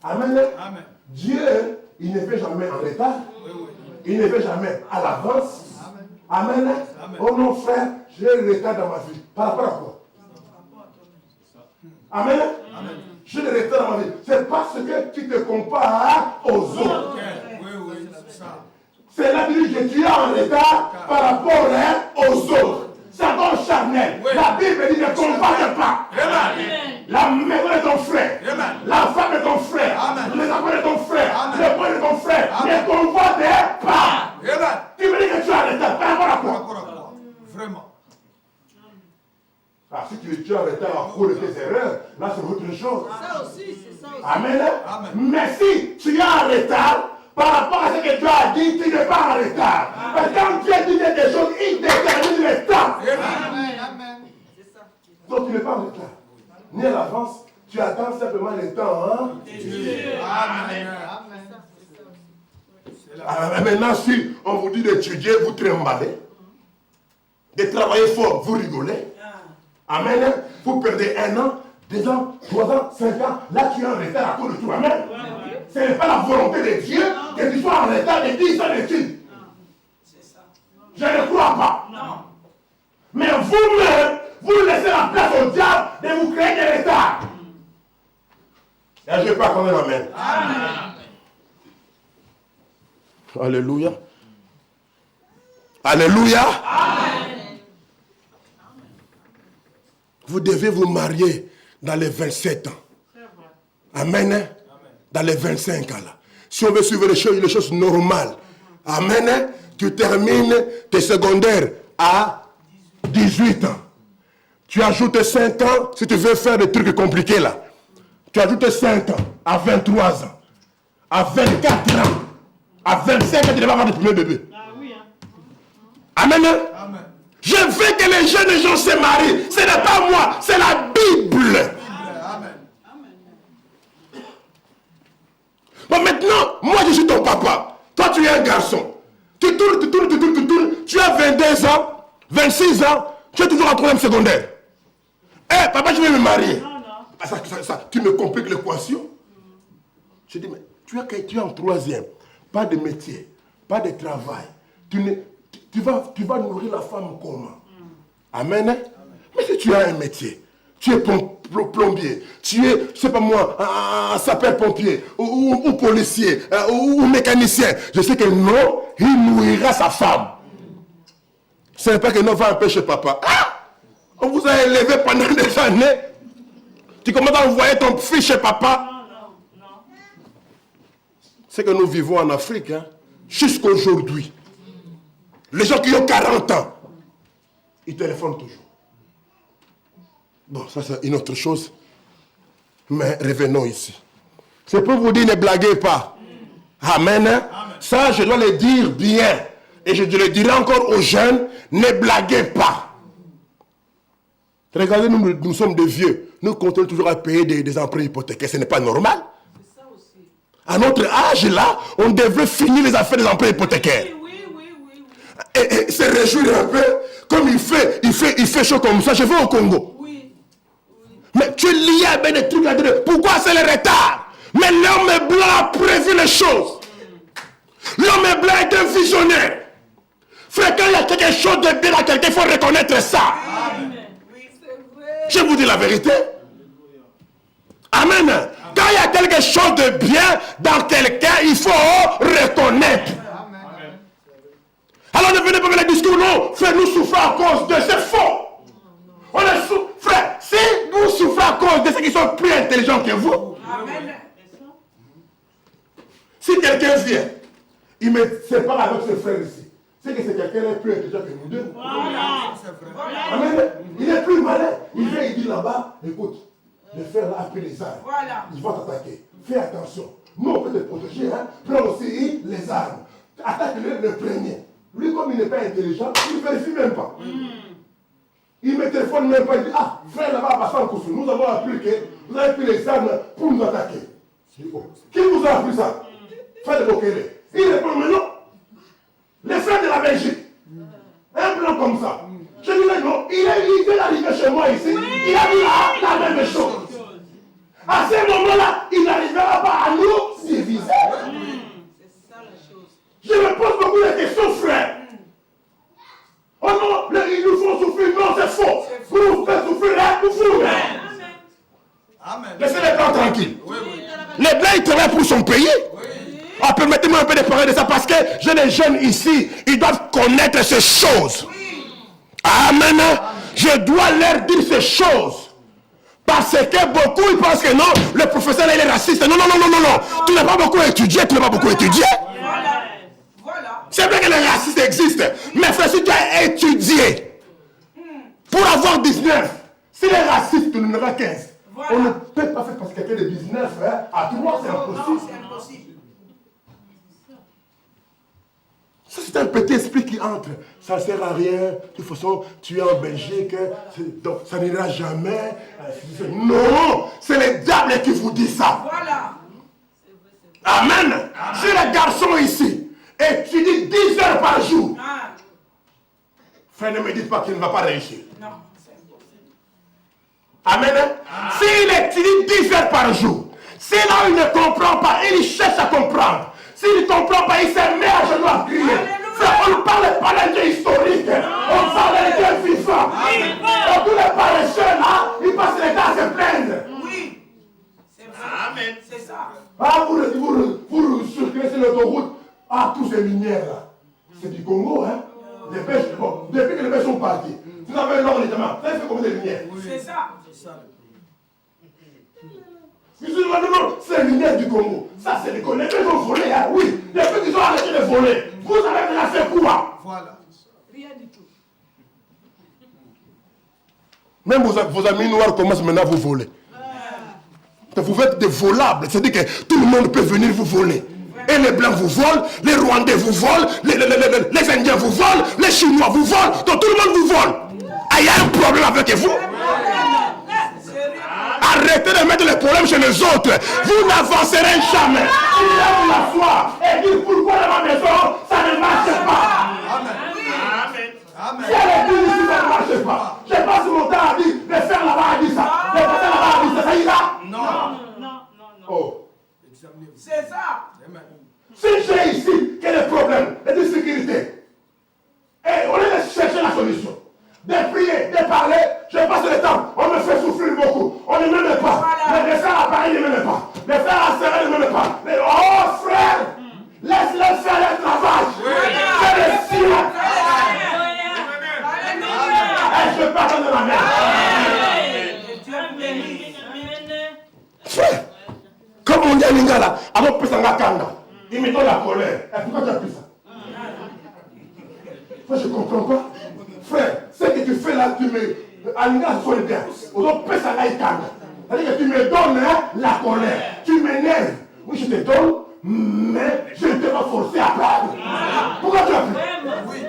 Amen. Amen. Dieu, il ne fait jamais en retard. Il ne fait jamais à l'avance. Amen. Amen. Oh non, frère, j'ai le retard dans ma vie. Par rapport à quoi? Amen. Amen. J'ai le retard dans ma vie. C'est parce que tu te compares aux autres. C'est là que tu es en retard par rapport aux autres. C'est ton charnel. La Bible dit ne compare pas. La maison de ton frère, la femme de ton frère, les enfants de ton frère, le point de ton frère, ne convoite pas. Tu me dis que tu es en retard par rapport à quoi? Vraiment. Ah, si tu es en retard à cause de tes erreurs, là c'est autre chose. Ça aussi, c'est ça aussi. Amen. Mais si tu es en retard, par rapport à ce que tu as dit, tu n'es pas en retard. Parce que quand tu as dit quelque chose, il détermine le temps. Amen. C'est ça. Donc tu n'es pas en retard. Ni à l'avance, tu attends simplement le temps. Hein? Amen. Alors, maintenant, si on vous dit d'étudier, vous tremblez. De travailler fort, vous rigolez. Amen. Vous perdez 1 an, 2 ans, 3 ans, 5 ans. Là, tu es en retard à cause de tout. Amen. Ce n'est pas la volonté de Dieu que tu sois en retard de 10 ans d'études. Je ne crois pas. Non. Mais vous-même, vous laissez la place au diable de vous créer des retards. Et je ne vais pas quand même. Amen. Amen. Alléluia. Alléluia. Amen. Vous devez vous marier dans les 27 ans. Amen. Dans les 25 ans là. Si on veut suivre les choses normales. Amen. Tu termines tes secondaires à 18 ans. Tu ajoutes 5 ans si tu veux faire des trucs compliqués là. Tu ajoutes 5 ans à 23 ans. À 24 ans. À 25 ans, tu devras avoir le premier bébé. Ah oui, hein. Amen. Amen. Je veux que les jeunes gens se marient. Ce n'est pas moi, c'est la Bible. Amen. Bon, maintenant, moi je suis ton papa. Toi tu es un garçon. Tu tournes. Tu as 22 ans, 26 ans, tu es toujours en 3e secondaire. Eh, papa, je vais me marier. Non. Ça, tu me compliques l'équation. Je dis, mais tu es en 3e. Pas de métier, pas de travail. Tu vas nourrir la femme comment? Amen. Amen. Mais si tu as un métier, tu es plombier, tu es, je sais pas moi, un sapeur-pompier, ou policier, ou mécanicien, je sais que non, il nourrira sa femme. Ce n'est pas que non va empêcher papa. Ah! On vous a élevé pendant des années. Tu commences à envoyer ton fils chez papa. Non. C'est que nous vivons en Afrique, hein, jusqu'aujourd'hui. Les gens qui ont 40 ans, ils téléphonent toujours. Bon, ça c'est une autre chose. Mais revenons ici. C'est pour vous dire, ne blaguez pas. Amen. Amen. Ça, je dois le dire bien. Et je le dirai encore aux jeunes, ne blaguez pas. Regardez, nous sommes des vieux. Nous continuons toujours à payer des emprunts hypothécaires. Ce n'est pas normal. C'est ça aussi. À notre âge, là, on devrait finir les affaires des emprunts hypothécaires. Oui. Et se réjouir un peu. Comme il fait chaud comme ça. Je vais au Congo. Oui. Mais tu es lié avec des trucs là-dedans. Pourquoi c'est le retard? Mais l'homme blanc a prévu les choses. L'homme blanc est un visionnaire. Frère, quand il y a quelque chose de bien à quelqu'un, il faut reconnaître ça. Amen. Oui, c'est vrai. Je vous dis la vérité. Amen. Quand il y a quelque chose de bien dans quelqu'un, il faut reconnaître. Amen. Alors ne venez pas avec les discours, non, frère, nous souffrons à cause de, c'est faux. On est frère, si nous souffrons à cause de ceux qui sont plus intelligents que vous. Amen. Si quelqu'un vient, il me sépare avec ses frères ici. C'est que c'est quelqu'un qui est plus intelligent que nous deux. Voilà. Amen. Il est plus malin. Il vient, il dit là-bas, écoute, les frères là appellent les armes. Voilà. Ils vont t'attaquer. Fais attention. Nous, on peut te protéger. Hein. Prends aussi les armes. Attaque-le le premier. Lui, comme il n'est pas intelligent, il ne vérifie même pas. Il ne me téléphone même pas. Il dit, ah, frère là-bas, passant en course. Nous avons appris que vous avez pris les armes pour nous attaquer. Qui vous a appris ça? Frère de Bokele. Il répond, mais non. Les frères de la Belgique. Un blanc comme ça. Je disais non, il vient d'arriver chez moi ici, il a dit la même chose. À ce moment-là, il n'arrivera pas à nous diviser. C'est ça la chose. Je me pose beaucoup de questions, frère. Oh non, ils nous font souffrir. Non, c'est faux. Vous nous faites souffrir, là, vous fous. Amen. Laissez les blancs tranquilles. Les blancs, ils travaillent pour son pays. Ah, permettez-moi un peu de parler de ça parce que j'ai des jeunes ici, ils doivent connaître ces choses. Amen. Je dois leur dire ces choses. Parce que beaucoup, ils pensent que non, le professeur il est raciste. Non, non, non, non, non, non. Tu n'as pas beaucoup étudié, tu n'as pas beaucoup étudié. Voilà. C'est vrai que les racistes existent. Mais frère, si tu as étudié pour avoir 19, si les racistes, tu en auras 15. On ne peut pas faire parce que quelqu'un de 19 à 3, c'est impossible. C'est impossible. Ça, c'est un petit esprit qui entre. Ça ne sert à rien. De toute façon, tu es en Belgique. Donc, ça n'ira jamais. Non, c'est les diables qui vous disent ça. Voilà. Amen. Si les garçons ici étudient 10 heures par jour, frère, ne me dites pas qu'il ne va pas réussir. Non, c'est impossible. Amen. S'il étudie 10 heures par jour, si là il ne comprend pas, il cherche à comprendre. S'il ne comprend pas, il se met à genoux à crier. Frère, on ne parle pas d'un Dieu historique. On parle d'un Dieu vivant. Donc tous les paresseux là, ils passent les temps à se plaindre. Oui. C'est vrai. Amen. C'est ça. Ah, vous circulez sur l'autoroute. Ah, tous ces minières là. C'est du Congo, hein. Les pêches, bon, depuis que les pêches sont partis, vous avez l'or notamment. Vous avez fait combien de minières? C'est ça. Non, c'est les minières du Congo. Ça, c'est les Congolais. Les pêches ont volé, hein, oui. Depuis qu'ils ont arrêté de voler, vous avez déjà fait quoi? Voilà. Rien du tout. Même vos amis noirs commencent maintenant à vous voler. Vous êtes des volables. C'est-à-dire que tout le monde peut venir vous voler. Et les Blancs vous volent, les Rwandais vous volent, les Indiens vous volent, les Chinois vous volent, donc tout le monde vous vole. Ah, il y a un problème avec vous. Arrêtez de mettre les problèmes chez les autres. Vous n'avancerez jamais. Il y a vous asseoir et dire pourquoi dans ma maison ça ne marche pas. Amen. Si elle est dit ici ça ne marche pas. Je passe mon temps à dire, les frères là-bas a dit ça, les frères là-bas a dit ça, ça ira? Non. Oh. C'est ça. Si j'ai ici quel est le problème de sécurité, et au lieu de chercher la solution, de prier, de parler, je passe le temps, on me fait souffrir beaucoup, on ne m'aime pas, les frères à Paris ne m'aiment pas, les frères à Serre ne m'aiment pas, oh frère, laisse-les faire le travail, fais le sien. Je pardonne de ma mère. Frère, comme on dit à Lingala, avant de faire Kanga, il met dans la colère. Et pourquoi tu as pris ça? Moi, je ne comprends pas. Frère, ce que tu fais là, tu me. À Lingala, ce sont les biens. Aux autres, pèse à Kanga. C'est-à-dire que tu me donnes la colère. Tu m'énerves. Oui, je te donne, mais je ne t'ai pas forcé à perdre. Pourquoi tu as pris? Oui.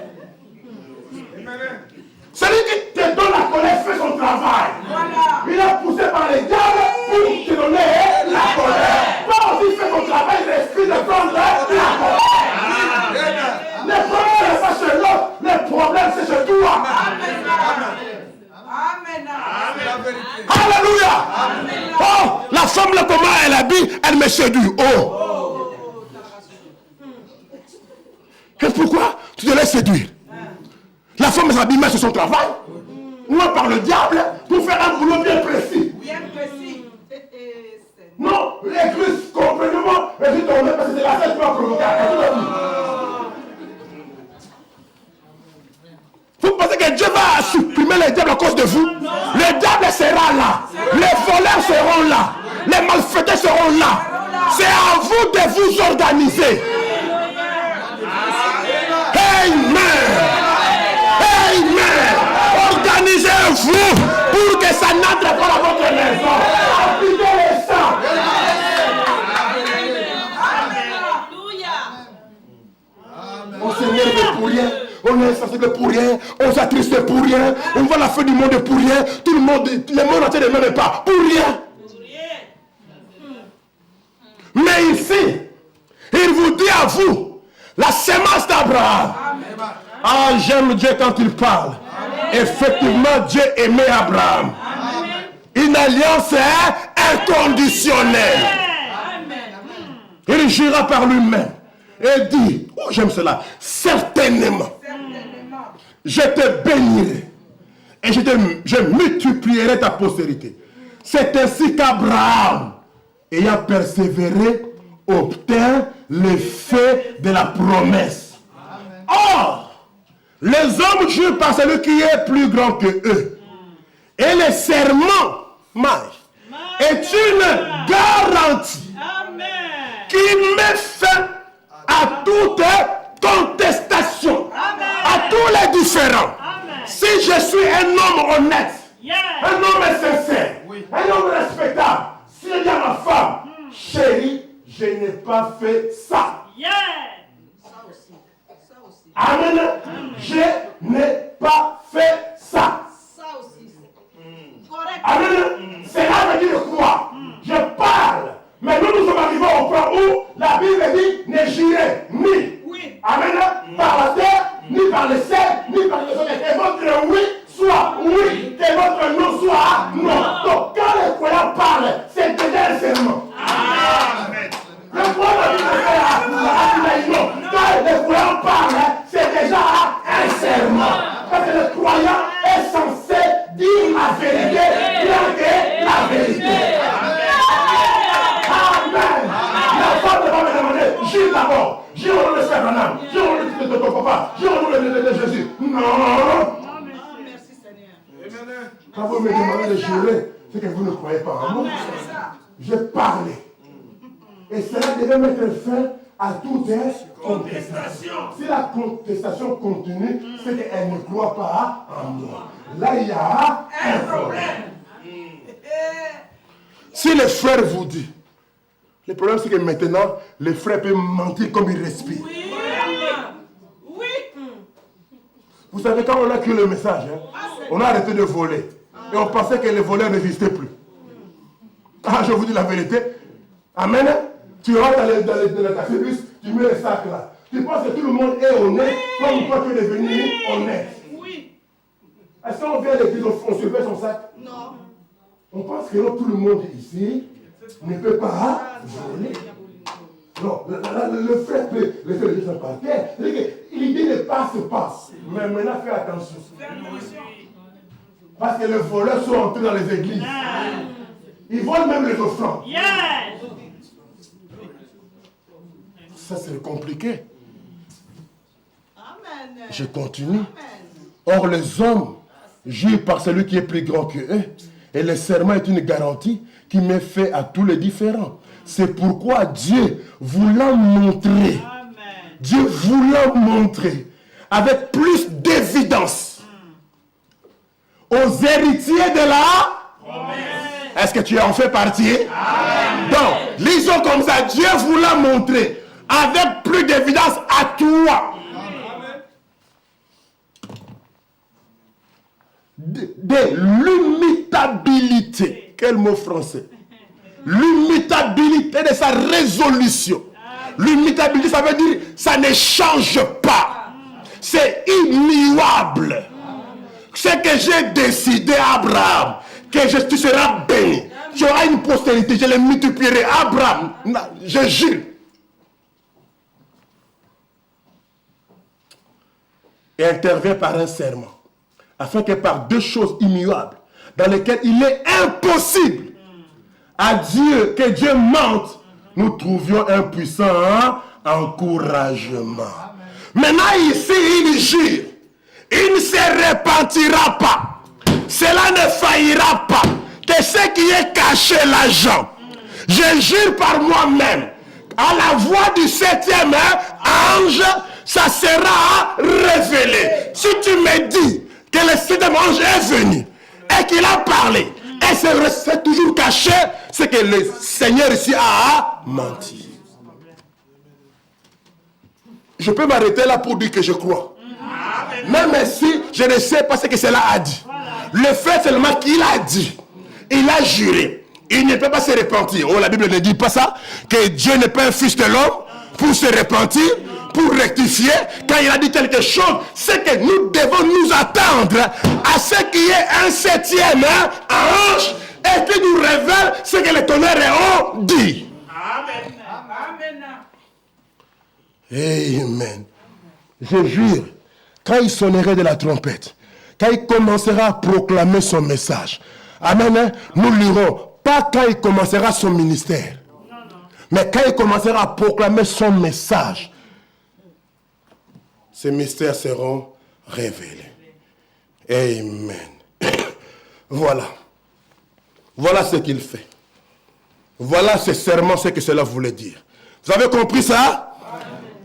Celui qui te donne la colère fait son travail. Voilà. Il a poussé par les diables pour te donner la colère. Toi aussi fais ton travail, l'esprit de prendre la colère. Le problème n'est pas chez l'autre, le problème c'est chez toi. Amen. Alléluia. Oh, la femme là comment elle habille, elle me séduit. Oh. Et pourquoi tu te laisses séduire? La femme s'habille mal sur son travail. Non, par le diable, pour faire un boulot bien précis. Bien précis. Non, l'église, complètement, et je t'en parce que c'est la seule qui m'a provoqué. Vous pensez que Dieu va supprimer les diables à cause de vous? Le diable sera là. Les voleurs seront là. Les malfaiteurs seront là. C'est à vous de vous organiser. Amen. Organisez-vous pour que ça n'entre pas dans votre maison. Appliquez le sang. On s'énerve pour rien. On est sensible pour rien. On s'attriste pour rien. On voit la fin du monde pour rien. Tout le monde, le monde entier ne m'aime pas. Pour rien. Mais ici, il vous dit à vous, la sémence d'Abraham. Ah, j'aime Dieu quand il parle. Effectivement, Dieu aimait Abraham. Une alliance inconditionnelle. Il jura par lui-même et dit, oh j'aime cela, certainement, je te bénirai et je multiplierai ta postérité. C'est ainsi qu'Abraham, ayant persévéré, obtint l'effet de la promesse. Or, les hommes jurent par celui qui est plus grand que eux. Et le serment est une garantie qui met fin à toute contestation, à tous les différends. Si je suis un homme honnête, un homme sincère, un homme respectable, si je dis à ma femme, chérie, je n'ai pas fait ça. Amen. Je n'ai pas fait ça. Amen. Cela veut dire quoi? Je parle. Mais nous sommes arrivés au point où la Bible dit ne jurez ni. Amen. Par la terre, ni par le ciel, ni par les autres. Et votre oui soit oui. Et votre non soit non. Donc quand les croyants parlent, c'est déjà un serment. Amen. Le problème de non. Quand les croyants parlent, c'est déjà un serment. Parce que le croyant est censé dire la vérité, bien que la vérité. Amen. La femme ne va me demander, jure d'abord, jure au nom de Saint Branham, jure au nom de ton papa, jure au nom de Jésus. Non. Merci Seigneur. Quand vous me demandez de jurer, c'est que vous ne croyez pas en moi. Je parlais. Et cela devait mettre fin à toute contestation. Si la contestation continue, c'est qu'elle ne croit pas en moi. Là, il y a un problème. Si le frère vous dit, le problème c'est que maintenant, le frère peut mentir comme il respire. Oui. Vous savez, quand on a cru le message, on a arrêté de voler. Et on pensait que les voleurs n'existaient plus. Ah, je vous dis la vérité. Amen. Tu rentres dans le taxi-bus, tu mets le sac là. Tu penses que tout le monde est honnête, comme toi tu es devenu honnête. Oui. Est-ce qu'on vient à l'église, on surveille son sac? Non. On pense que tout le monde ici ne peut pas voler. Non, le frère peut laisser les gens par terre. L'idée ne passe pas. Mais maintenant, fais attention. Parce que les voleurs sont entrés dans les églises. Ils volent même les offrandes. Ça, c'est compliqué. Amen. Je continue. Or, les hommes jurent par celui qui est plus grand que eux. Et le serment est une garantie qui met fin à tous les différends. C'est pourquoi Dieu voulant montrer, avec plus d'évidence aux héritiers de la... Est-ce que tu en fais partie? Donc, lisons comme ça. Dieu voulant montrer avec plus d'évidence à toi de l'imitabilité. Quel mot français? L'imitabilité de sa résolution. L'imitabilité, ça veut dire ça ne change pas. C'est immuable. C'est que j'ai décidé, Abraham, que tu seras béni. Tu auras une postérité, je les multiplierai. Abraham, je jure. Et intervient par un serment, afin que par deux choses immuables, dans lesquelles il est impossible à Dieu, que Dieu mente, nous trouvions un puissant encouragement. Maintenant ici, il jure, il ne se repentira pas, cela ne faillira pas, que ce qui est caché l'argent, je jure par moi-même, à la voix du 7e ange, ça sera révélé. Si tu me dis que le 7e ange est venu et qu'il a parlé et c'est toujours caché, c'est que le Seigneur ici a menti. Je peux m'arrêter là pour dire que je crois. Même si je ne sais pas ce que cela a dit. Le fait seulement qu'il a dit, il a juré, il ne peut pas se repentir. Oh, la Bible ne dit pas ça, que Dieu n'est pas un fils de l'homme pour se repentir. pour rectifier, quand il a dit quelque chose, c'est que nous devons nous attendre à ce qu'il y ait un 7e ange et qui nous révèle ce que les tonnerres ont dit. Amen. Amen. Je jure, quand il sonnerait de la trompette, quand il commencera à proclamer son message, amen, nous lirons, pas quand il commencera son ministère, mais quand il commencera à proclamer son message, ces mystères seront révélés. Amen. Voilà. Voilà ce qu'il fait. Voilà ce serment, ce que cela voulait dire. Vous avez compris ça?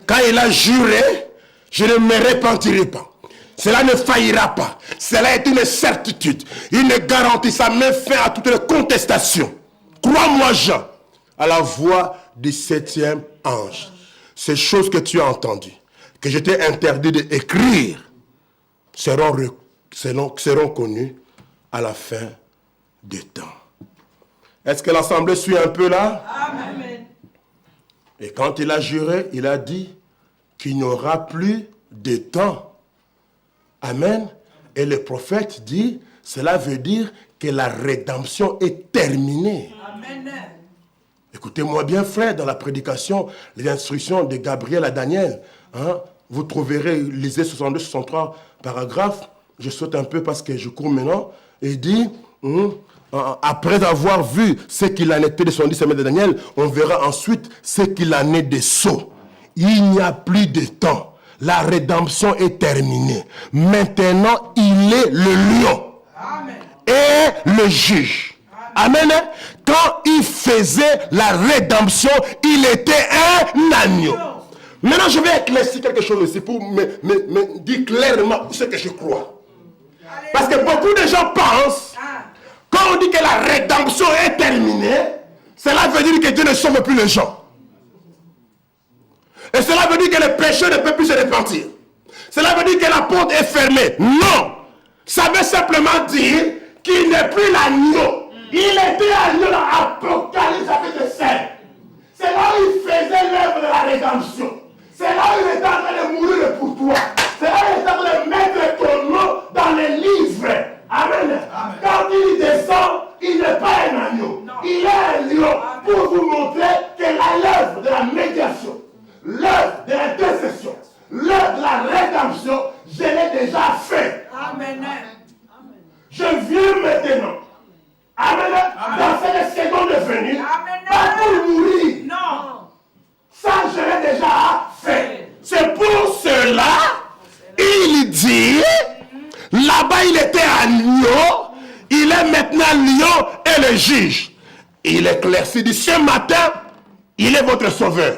Quand il a juré, je ne me repentirai pas. Cela ne faillira pas. Cela est une certitude, une garantie. Ça met fin à toutes les contestations. Crois-moi, Jean, à la voix du 7e ange. Ces choses que tu as entendues, que je t'ai interdit d'écrire, seront connues à la fin du temps. Est-ce que l'assemblée suit un peu là? Amen. Et quand il a juré, il a dit qu'il n'y aura plus de temps. Amen. Et le prophète dit, cela veut dire que la rédemption est terminée. Amen. Écoutez-moi bien, frère, dans la prédication, les instructions de Gabriel à Daniel, vous trouverez, lisez 62, 63 paragraphes. Je saute un peu parce que je cours maintenant. Et il dit, après avoir vu ce qu'il en était de son discernement de Daniel, on verra ensuite ce qu'il en est des sceaux. Il n'y a plus de temps. La rédemption est terminée. Maintenant, il est le lion. Amen. Et le juge. Amen. Quand il faisait la rédemption, il était un agneau. Maintenant, je vais éclaircir quelque chose ici pour me dire clairement ce que je crois. Parce que beaucoup de gens pensent, quand on dit que la rédemption est terminée, cela veut dire que Dieu ne sauve plus les gens. Et cela veut dire que le péché ne peut plus se repentir. Cela veut dire que la porte est fermée. Non. Ça veut simplement dire qu'il n'est plus l'agneau. Il était agneau dans l'Apocalypse chapitre 5. C'est là où il faisait l'œuvre de la rédemption. C'est là où il était en train de mourir pour toi. C'est là où il était en train de mettre ton nom dans les livres. Amen. Quand il descend, il n'est pas un agneau. Non. Il est un lion pour vous montrer que l'œuvre de la médiation, l'œuvre de l'intercession, l'œuvre de la rédemption, je l'ai déjà fait. Amen. Je viens maintenant. Amen. Dans cette seconde venue, pas pour mourir. Non. Ça, je l'ai déjà fait. C'est pour cela, il dit, là-bas il était agneau, il est maintenant lion et le juge. Il éclaircit, dit, ce matin, il est votre sauveur.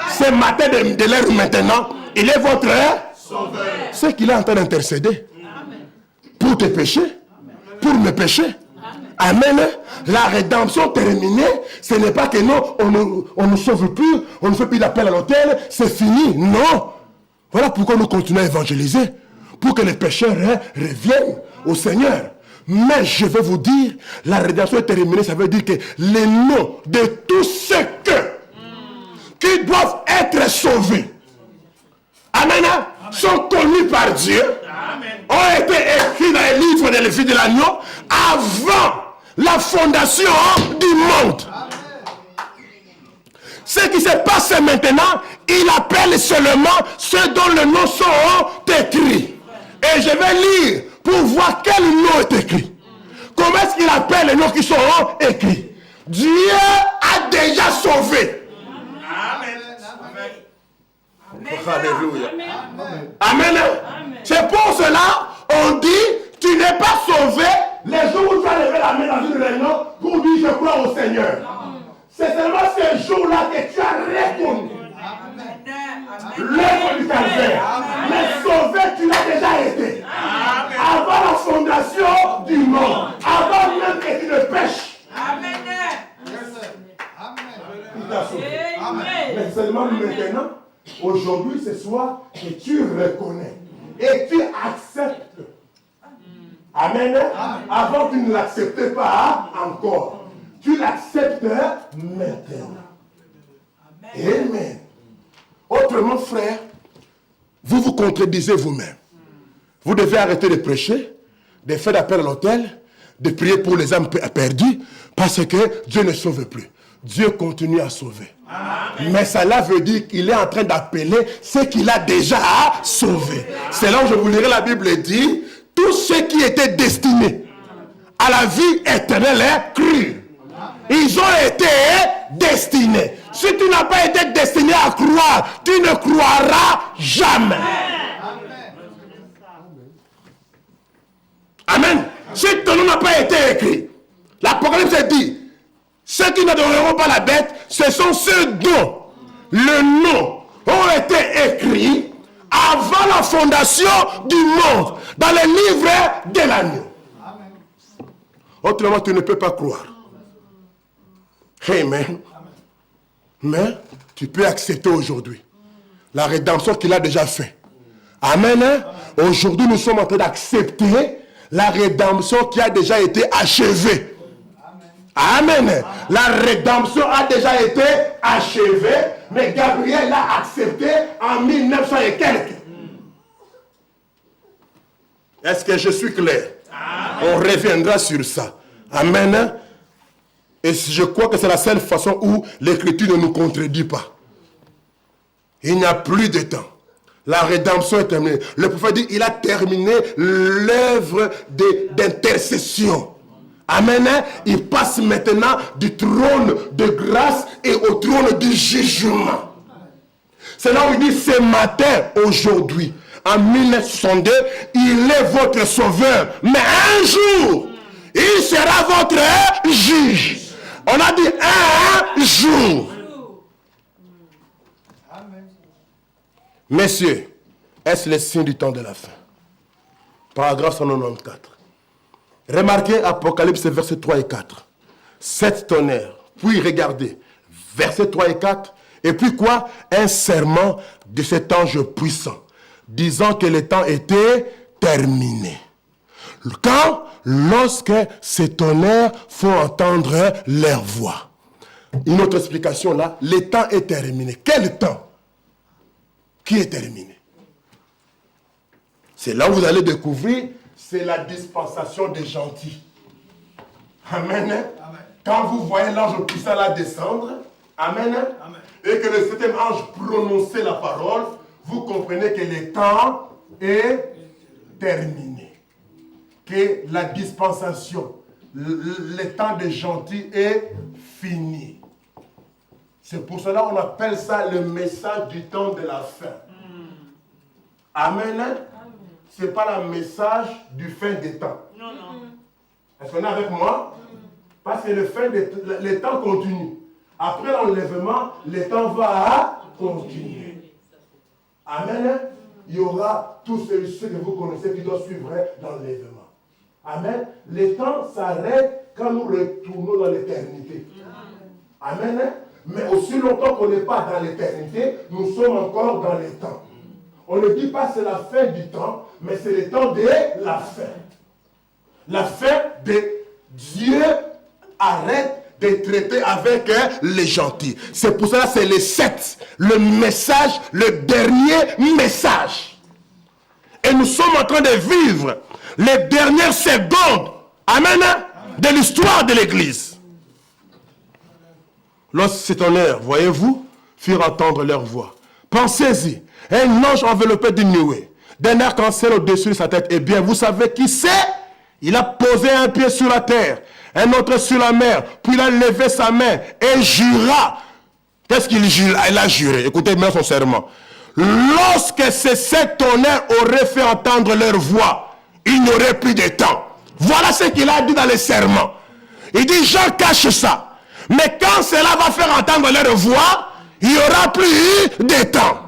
Ce matin de l'heure maintenant, il est votre sauveur. C'est qu'il est en train d'intercéder pour tes péchés, pour mes péchés. Amen. La rédemption terminée, ce n'est pas que non, on ne sauve plus, on ne fait plus l'appel à l'autel, c'est fini. Non. Voilà pourquoi nous continuons à évangéliser, pour que les pécheurs reviennent au Seigneur. Mais je vais vous dire, la rédemption est terminée, ça veut dire que les noms de tous ceux qui doivent être sauvés, amen, sont connus par Dieu, ont été écrits dans les livres de la vie de l'agneau avant la fondation du monde. Ce qui se passe maintenant, il appelle seulement ceux dont les noms sont écrits. Et je vais lire pour voir quel nom est écrit. Comment est-ce qu'il appelle les noms qui sont écrits? Dieu a déjà sauvé. Amen. Alléluia. Amen. C'est pour cela, on dit, tu n'es pas sauvé les jours où tu as levé la main dans une réunion pour dire je crois au Seigneur. C'est seulement ces jours-là que tu as reconnu l'œuvre du calvaire. Mais sauvé, tu l'as déjà été. Avant la fondation du monde. Avant même que tu ne pêches. Amen. Il t'a sauvé. Mais seulement maintenant, aujourd'hui, ce soir, que tu reconnais et tu acceptes. Amen. Avant tu ne l'acceptais pas encore. Tu l'acceptes maintenant. Amen. Autrement, frère, vous vous contredisez vous-même. Vous devez arrêter de prêcher, de faire appel à l'autel, de prier pour les âmes perdues, parce que Dieu ne sauve plus. Dieu continue à sauver. Amen. Mais cela veut dire qu'il est en train d'appeler ce qu'il a déjà sauvé. C'est là où je vous lirai la Bible dit, tous ceux qui étaient destinés à la vie éternelle crurent. Ils ont été destinés. Si tu n'as pas été destiné à croire, tu ne croiras jamais. Amen. Si ton nom n'a pas été écrit, l'Apocalypse dit, ceux qui n'adoreront pas la bête, ce sont ceux dont le nom a été écrit avant la fondation du monde, dans les livres de l'agneau. Autrement, tu ne peux pas croire. Amen. Mais tu peux accepter aujourd'hui la rédemption qu'il a déjà fait. Amen. Aujourd'hui, nous sommes en train d'accepter la rédemption qui a déjà été achevée. Amen. La rédemption a déjà été achevée, mais Gabriel l'a accepté en 1900 et quelques. Est-ce que je suis clair? Amen. On reviendra sur ça. Amen. Et je crois que c'est la seule façon où l'Écriture ne nous contredit pas. Il n'y a plus de temps. La rédemption est terminée. Le prophète dit, il a terminé l'œuvre d'intercession. Amen. Il passe maintenant du trône de grâce et au trône du jugement. C'est là où il dit, ce matin, aujourd'hui, en 1962, il est votre sauveur. Mais un jour, il sera votre juge. On a dit un jour. Messieurs, est-ce le signe du temps de la fin? Paragraphe 194. Remarquez Apocalypse verset 3 et 4. 7 tonnerres. Puis regardez, verset 3 et 4. Et puis quoi? Un serment de cet ange puissant, disant que le temps était terminé. Quand? Lorsque ces tonnerres font entendre leur voix. Une autre explication là, le temps est terminé. Quel temps? Qui est terminé? C'est là où vous allez découvrir, c'est la dispensation des gentils. Amen. Amen. Quand vous voyez l'ange puissant là descendre, amen, amen, et que le septième ange prononçait la parole, vous comprenez que le temps est terminé. Que la dispensation, le temps des gentils est fini. C'est pour cela qu'on appelle ça le message du temps de la fin. Amen. Amen. Ce n'est pas le message du fin des temps. Non, non. Est-ce qu'on est avec moi? Parce que le temps continue. Après l'enlèvement, le temps va continuer. Amen. Il y aura tous ceux que vous connaissez qui doivent suivre l'enlèvement. Amen. Le temps s'arrête quand nous retournons dans l'éternité. Amen. Mais aussi longtemps qu'on n'est pas dans l'éternité, nous sommes encore dans le temps. On ne dit pas c'est la fin du temps, mais c'est le temps de la fin. La fin de Dieu arrête de traiter avec les gentils. C'est pour cela c'est le 7, le message, le dernier message. Et nous sommes en train de vivre les dernières secondes, amen, de l'histoire de l'Église. Lorsque ces tonnerres, voyez-vous, firent entendre leur voix. Pensez-y, un ange enveloppé d'une nuée, d'un arc-en-ciel au-dessus de sa tête. Eh bien, vous savez qui c'est? Il a posé un pied sur la terre, un autre sur la mer, puis il a levé sa main et jura. Qu'est-ce qu'il jure? Il a juré. Écoutez bien son serment. Lorsque ces 7 tonnerres auraient fait entendre leur voix, il n'y aurait plus de temps. Voilà ce qu'il a dit dans les serments. Il dit, Jean cache ça. Mais quand cela va faire entendre leur voix, il n'y aura plus de temps.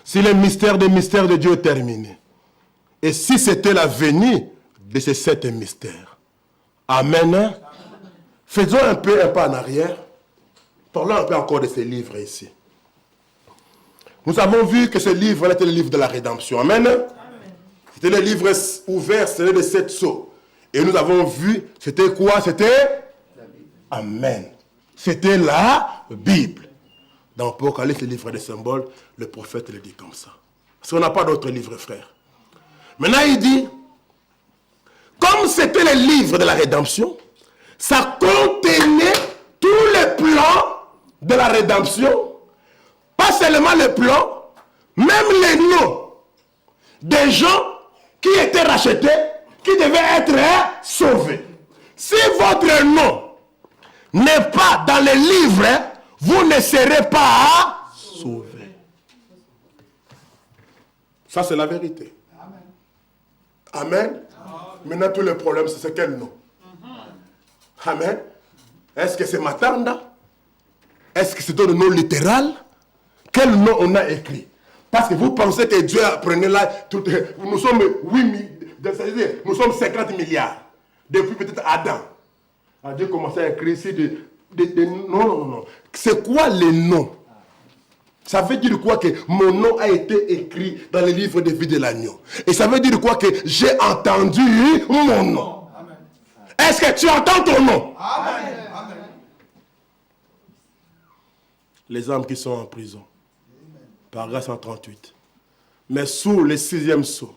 Si le mystère des mystères de Dieu est terminé, et si c'était la venue de ces 7 mystères, amen. Faisons un pas en arrière. Parlons un peu encore de ces livres ici. Nous avons vu que ce livre était le livre de la rédemption. Amen. C'était le livre ouvert, c'était les 7 sceaux. Et nous avons vu, c'était quoi? C'était la Bible. Amen. C'était la Bible. Dans Apocalypse, le livre des symboles, le prophète le dit comme ça. Parce qu'on n'a pas d'autres livres, frères. Maintenant, il dit, comme c'était le livre de la rédemption, ça contenait tous les plans de la rédemption. Pas seulement les plans, même les noms des gens qui étaient rachetés, qui devaient être sauvés. Si votre nom n'est pas dans le livre, vous ne serez pas sauvés. Ça, c'est la vérité. Amen. Maintenant, tout le problème, c'est quel nom? Amen. Est-ce que c'est Matanda? Est-ce que c'est un nom littéral? Quel nom on a écrit? Parce que vous pensez que Dieu apprenait là, nous sommes c'est-à-dire, nous sommes 50 milliards. Depuis peut-être Adam. Dieu commençait à écrire ici non. C'est quoi les noms? Ça veut dire quoi que mon nom a été écrit dans le livre de vie de l'agneau? Et ça veut dire quoi que j'ai entendu mon nom? Est-ce que tu entends ton nom? Amen. Les âmes qui sont en prison. Paragraphe 138. Mais sous le 6e sceau,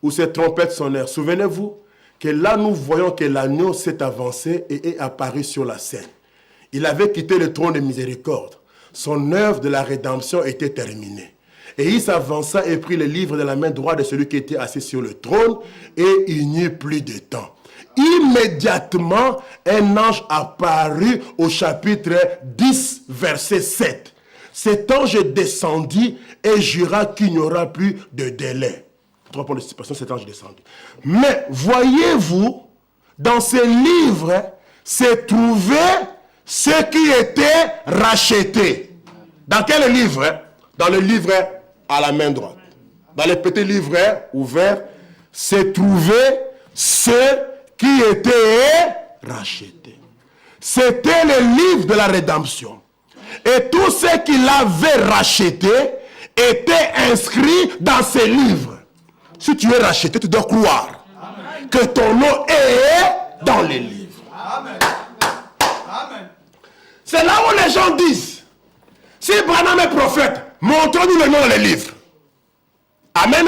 où ces trompettes sonnèrent, souvenez-vous que là nous voyons que l'agneau s'est avancé et est apparu sur la scène. Il avait quitté le trône de miséricorde. Son œuvre de la rédemption était terminée. Et il s'avança et prit le livre de la main droite de celui qui était assis sur le trône, et il n'y eut plus de temps. Immédiatement, un ange apparut au chapitre 10, verset 7. Cet ange descendit et jura qu'il n'y aura plus de délai. 3 points de stipulation, cet ange descendit. Mais voyez-vous, dans ce livre, se trouvait ceux qui étaient rachetés. Dans quel livre? Dans le livre à la main droite. Dans le petit livre ouvert, se trouvaient ceux qui étaient rachetés. C'était le livre de la rédemption. Et tous ceux qui l'avaient racheté étaient inscrits dans ce livre. Si tu es racheté, tu dois croire que ton nom est dans les livres. Amen. C'est là où les gens disent, si Branham est prophète, montre-nous le nom dans les livres. Amen.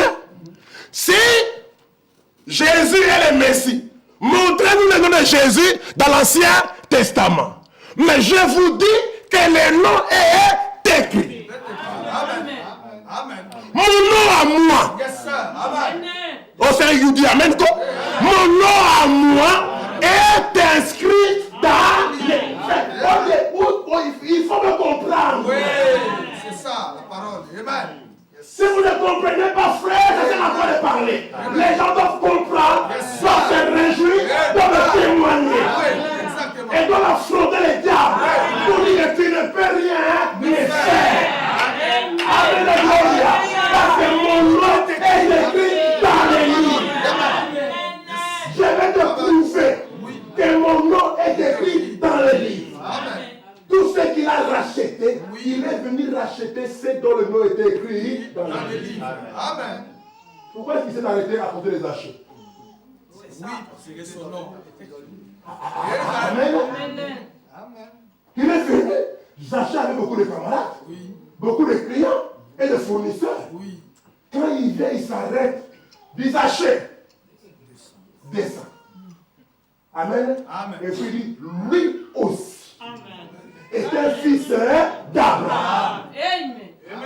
Si Jésus est le Messie, montrez-nous le nom de Jésus dans l'Ancien Testament. Mais je vous dis que le nom est écrit. Amen. Mon nom à moi. Yes, sir. Amen. Oh, c'est you dit Amen quoi? Mon nom à moi est inscrit dans les... Il faut me comprendre. Oui, c'est ça, la parole. Amen. Si vous ne comprenez pas, frère, ça sert à quoi de parler. Les gens doivent comprendre, doivent se réjouir, doivent témoigner. Et doivent affronter les diables pour dire que tu ne peux rien me faire. Amen, Gloria. Parce que mon nom est écrit dans les livres. Je vais te prouver que mon nom est écrit dans les livres. Tout ce qu'il a racheté, il est venu racheter ce dont le nom était écrit dans les livres. Amen. Pourquoi est-ce qu'il s'est arrêté à côté des achats? Oui, parce que c'est son nom. Amen. Il est venu. Zacha avait beaucoup de camarades, beaucoup de clients et de fournisseurs. Quand il vient, il s'arrête. Il s'achète. Descend. Amen. Et puis il dit, lui aussi est un fils d'Abraham.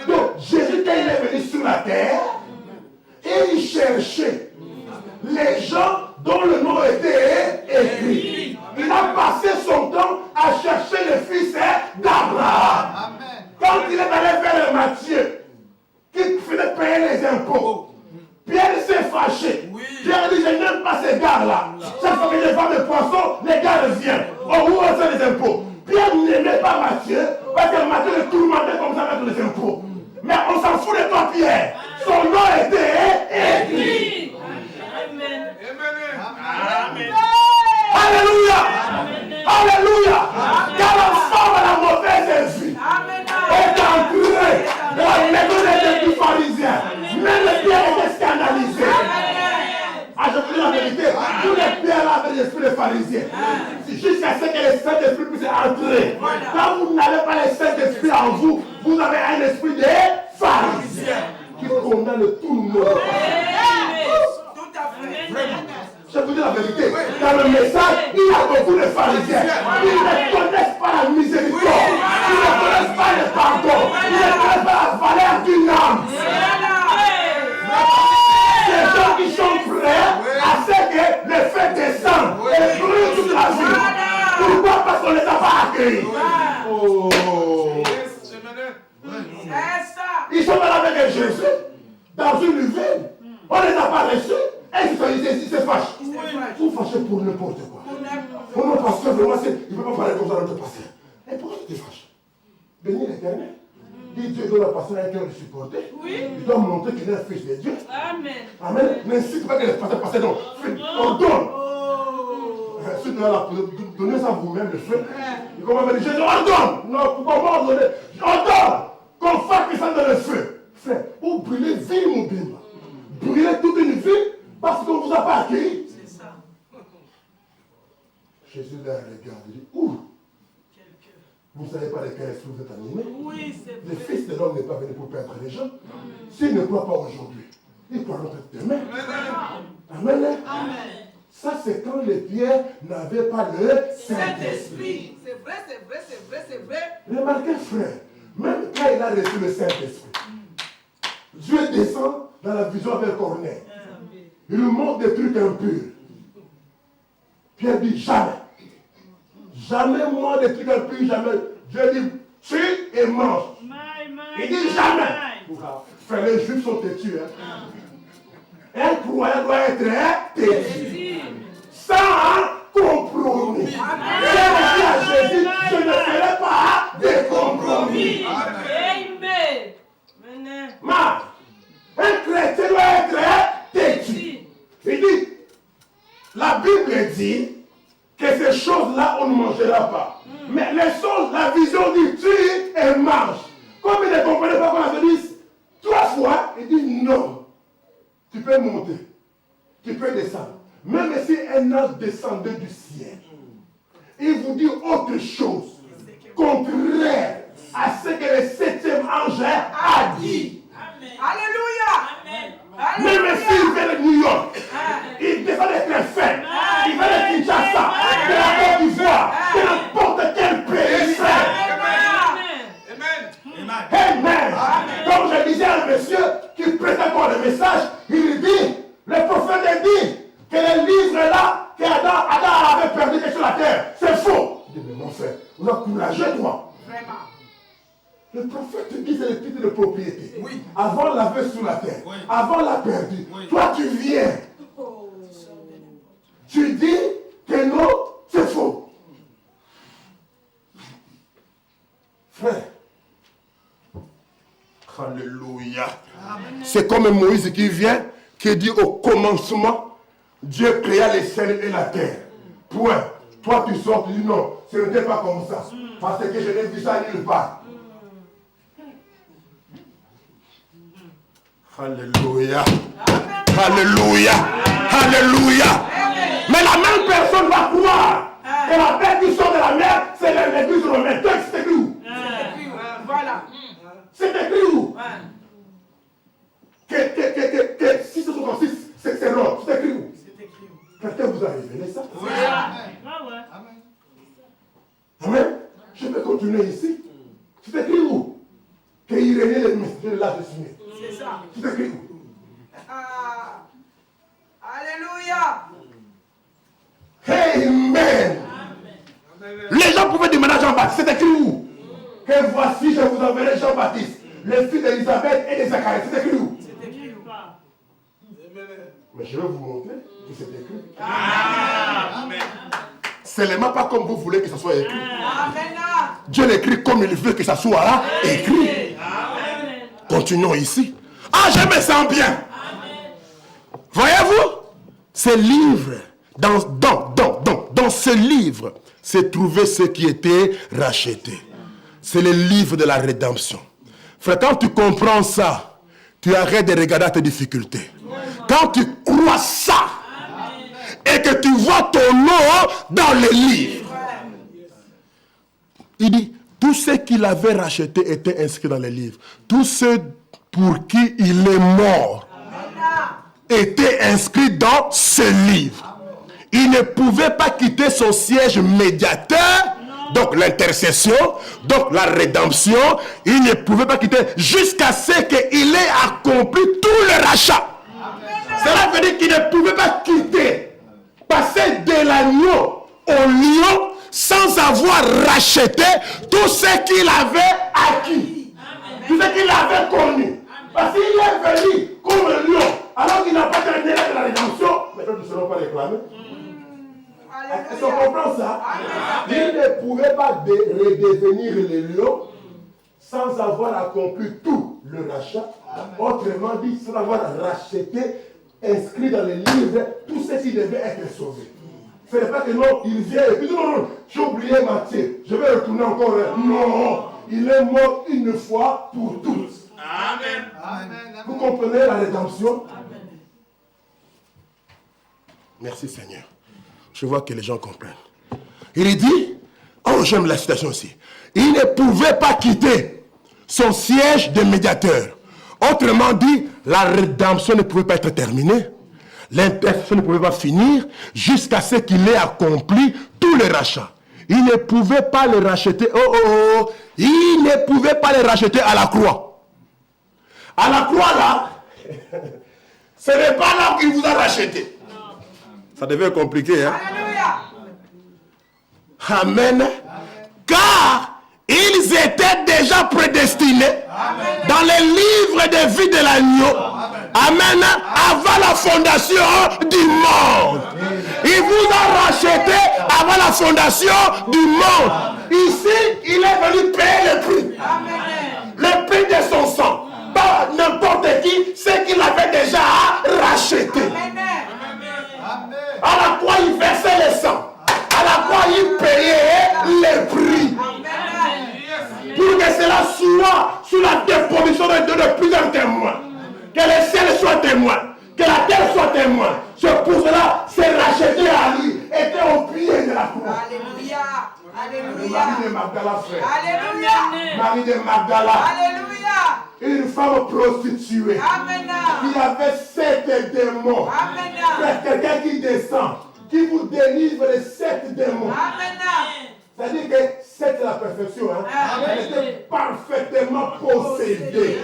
Donc Jésus, quand il est venu sur la terre, et il cherchait les gens dont le nom était écrit. Il a passé son temps à chercher le fils d'Abraham. Quand il est allé vers Matthieu, qui faisait payer les impôts, Pierre s'est fâché. Pierre dit, je n'aime pas ces gars-là. Chaque fois que je vends des poissons, les gars reviennent. Oh, où sont les impôts? Pierre n'aimait pas Matthieu, parce que Matthieu le tourmentait comme ça avec les impôts. Mais on s'en fout de toi, Pierre. Son nom était écrit. Amen. Amen. Alléluia. Alléluia. Car la femme à la mauvaise vie est entrée dans la maison des pharisiens. Même Pierre était scandalisé. Ah, je te dis la vérité. Tous les pierres là avaient l'esprit de pharisiens. Jusqu'à ce que le Saint-Esprit puisse entrer. Quand vous n'avez pas le Saint-Esprit en vous, vous avez un esprit de pharisien qui condamne tout le monde. Tout à fait. Je vous dis la vérité. Dans le message, il y a beaucoup de pharisiens. Ils ne connaissent pas la miséricorde. Ils ne connaissent pas le pardon. Ils ne connaissent pas la valeur d'une âme. Ces gens qui sont prêts à ce que le fait descende et brûle toute la vie. Pourquoi? Parce qu'on ne les a pas accueillis. Oh. Ils sont là avec Jésus dans une ville. On ne les a pas reçus. Et ils se fâchent. Vous fâchez pour n'importe quoi. Oh non, pasteur, vraiment, il ne peut pas parler comme ça à notre pasteur. Et pourquoi tu te fâches? Bénis l'Éternel. Dieu doit la pasteur un cœur de supporter. Il doit montrer qu'il est un fils de Dieu. Amen. Amen. N'incite pas que les pasteurs passent, non. Ordonne. Si tu dois donner ça vous-même, le feu. Et comment me dire, Jésus, ordonne. Non, pourquoi ordonner? Ordonne. Qu'on fasse que ça dans le feu. Frère, vous brûlez ville mon bimba. Brûlez toute une ville parce qu'on ne vous a pas accueilli. C'est ça. Jésus les regarde et dit, ouh. Vous ne savez pas de quel esprit vous êtes animé. Oui, c'est vrai. Le Fils de l'homme n'est pas venu pour perdre les gens. S'il ne croit pas aujourd'hui, il croira peut-être demain. Amen. Amen. Ça, c'est quand les pierres n'avaient pas le Saint-Esprit. C'est vrai, c'est vrai, c'est vrai, c'est vrai. Remarquez, frère, même quand il a reçu le Saint-Esprit, Dieu descend dans la vision avec Corneille. Il lui montre des trucs impurs. Pierre dit jamais. Jamais moi des trucs impurs, jamais. Dieu dit, tue et mange. Il dit jamais. Frère, les Juifs sont têtus. Un croyant doit être têtu. Sans compromis. Dieu dit à Jésus, je ne ferai pas de compromis. Amen. Un chrétien doit être têtu. Il dit, la Bible dit que ces choses-là, on ne mangera pas. Mais les choses, la vision dit, tue et mange. Comme il ne comprenait pas qu'on avait dit 3 fois, il dit non. Tu peux monter, tu peux descendre. Même si un ange descendait du ciel, il vous dit autre chose, contraire à ce que le 7e ange a dit. Amen. Alléluia. Amen. Même s'il vient de New York, il descend de Krefeld, il vient de Kinshasa, de la Côte d'Ivoire, de n'importe quel pays. Amen. Comme je disais à un monsieur qui prêtait pour le message, il dit, le prophète dit que les livres là, qu'Adam avait perdu sur la terre, c'est faux. Il dit, mais mon frère, vous encouragez toi. Vraiment. Le prophète dit c'est le titre de propriété. Oui. Avant l'avait sur la terre. Oui. Avant l'a perdu. Oui. Toi tu viens. Tu dis que non, c'est faux. Frère. Alléluia. C'est comme Moïse qui vient, qui dit au commencement, Dieu créa les ciels et la terre. Point. Toi tu sors, tu dis non, ce n'était pas comme ça. Parce que je n'ai vu ça nulle part. Alléluia. Alléluia. Alléluia. Mais la même personne va croire que la terre qui sort de la mer, c'est l'église romaine. Toi, c'est écrit où? Voilà. C'est écrit où? Que 666, c'est Rome. C'est écrit où? Quelqu'un vous a révélé ça? Oui. Amen. Je peux continuer ici. C'est écrit où? Qu'il régnait les mystères de l'âge de Siné. C'est ça. C'est écrit où? Alléluia. Amen. Les gens pouvaient demander à Jean-Baptiste, c'est écrit où? Que voici, je vous enverrai Jean-Baptiste, le fils d'Élisabeth et de Zacharie. C'est écrit où? C'est écrit ou pas? Mais je vais vous montrer que c'est écrit. Amen. Seulement pas comme vous voulez que ça soit écrit. Amen. Dieu l'écrit comme il veut que ça soit là, écrit. Amen. Continuons ici. Ah, je me sens bien. Voyez-vous, ce livre, dans ce livre, c'est trouvé ce qui était racheté. C'est le livre de la rédemption. Frère, quand tu comprends ça, tu arrêtes de regarder tes difficultés. Quand tu crois ça, et que tu vois ton nom dans le livre. Il dit, tous ceux qu'il avait rachetés étaient inscrits dans le livre. Tous ceux pour qui il est mort étaient inscrits dans ce livre. Il ne pouvait pas quitter son siège médiateur, donc l'intercession, donc la rédemption. Il ne pouvait pas quitter jusqu'à ce qu'il ait accompli tout le rachat. Cela veut dire qu'il ne pouvait pas quitter, passer de l'agneau au lion sans avoir racheté tout ce qu'il avait acquis, tout ce qu'il avait connu. Parce qu'il est venu comme un lion, alors qu'il n'a pas terminé de la rédemption, mais donc ils ne seront pas réclamés. Est-ce qu'on comprend ça? Il ne pouvait pas redevenir le lion sans avoir accompli tout le rachat. Autrement dit, sans avoir racheté, inscrit dans le livre, tout ce qui devait être sauvé. Ce n'est pas que non, il vient et puis non, j'ai oublié Matthieu, je vais retourner encore. Non, il est mort une fois pour toutes. Amen. Vous comprenez la rédemption? Merci Seigneur. Je vois que les gens comprennent. Il dit, oh j'aime la citation aussi, il ne pouvait pas quitter son siège de médiateur. Autrement dit, la rédemption ne pouvait pas être terminée. L'intercession ne pouvait pas finir jusqu'à ce qu'il ait accompli tout le rachat. Il ne pouvait pas le racheter. Il ne pouvait pas le racheter à la croix. À la croix là, ce n'est pas là qu'il vous a racheté. Ça devait être compliqué, hein? Amen. Car ils étaient déjà prédestinés dans les livres de vie de l'agneau. Amen. Avant la fondation du monde. Il vous a racheté avant la fondation du monde. Ici, il est venu payer le prix. Le prix de son sang. Pas n'importe qui, c'est qu'il avait déjà racheté. À la croix, il versait le sang. À la croix, il payait le prix. Pour que cela soit sous la déposition de plusieurs témoins. Que le ciel soit témoin. Que la terre soit témoin. C'est pour cela, c'est racheté à lui. Était au pied de la croix. Alléluia. Alléluia. Marie de Magdala, frère. Alléluia. Marie de Magdala. Alléluia. Une femme prostituée. Amen. Qui avait 7 démons. Amen. C'est quelqu'un qui descend. Qui vous délivre les 7 démons. Amen. C'est-à-dire que 7 c'est la perfection. Hein? Elle était parfaitement possédée.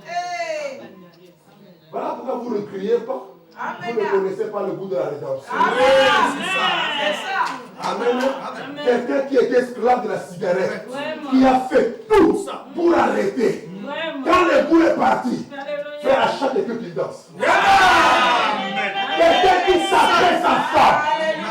Hey. Voilà pourquoi vous ne criez pas. Amen. Vous ne connaissez pas le goût de la rédemption. Amen. C'est ça. Amen. Quelqu'un qui était esclave de la cigarette, qui a fait tout pour arrêter. Quand le goût est parti, c'est à chaque équipe qu'il danse. Quelqu'un qui savait sa femme,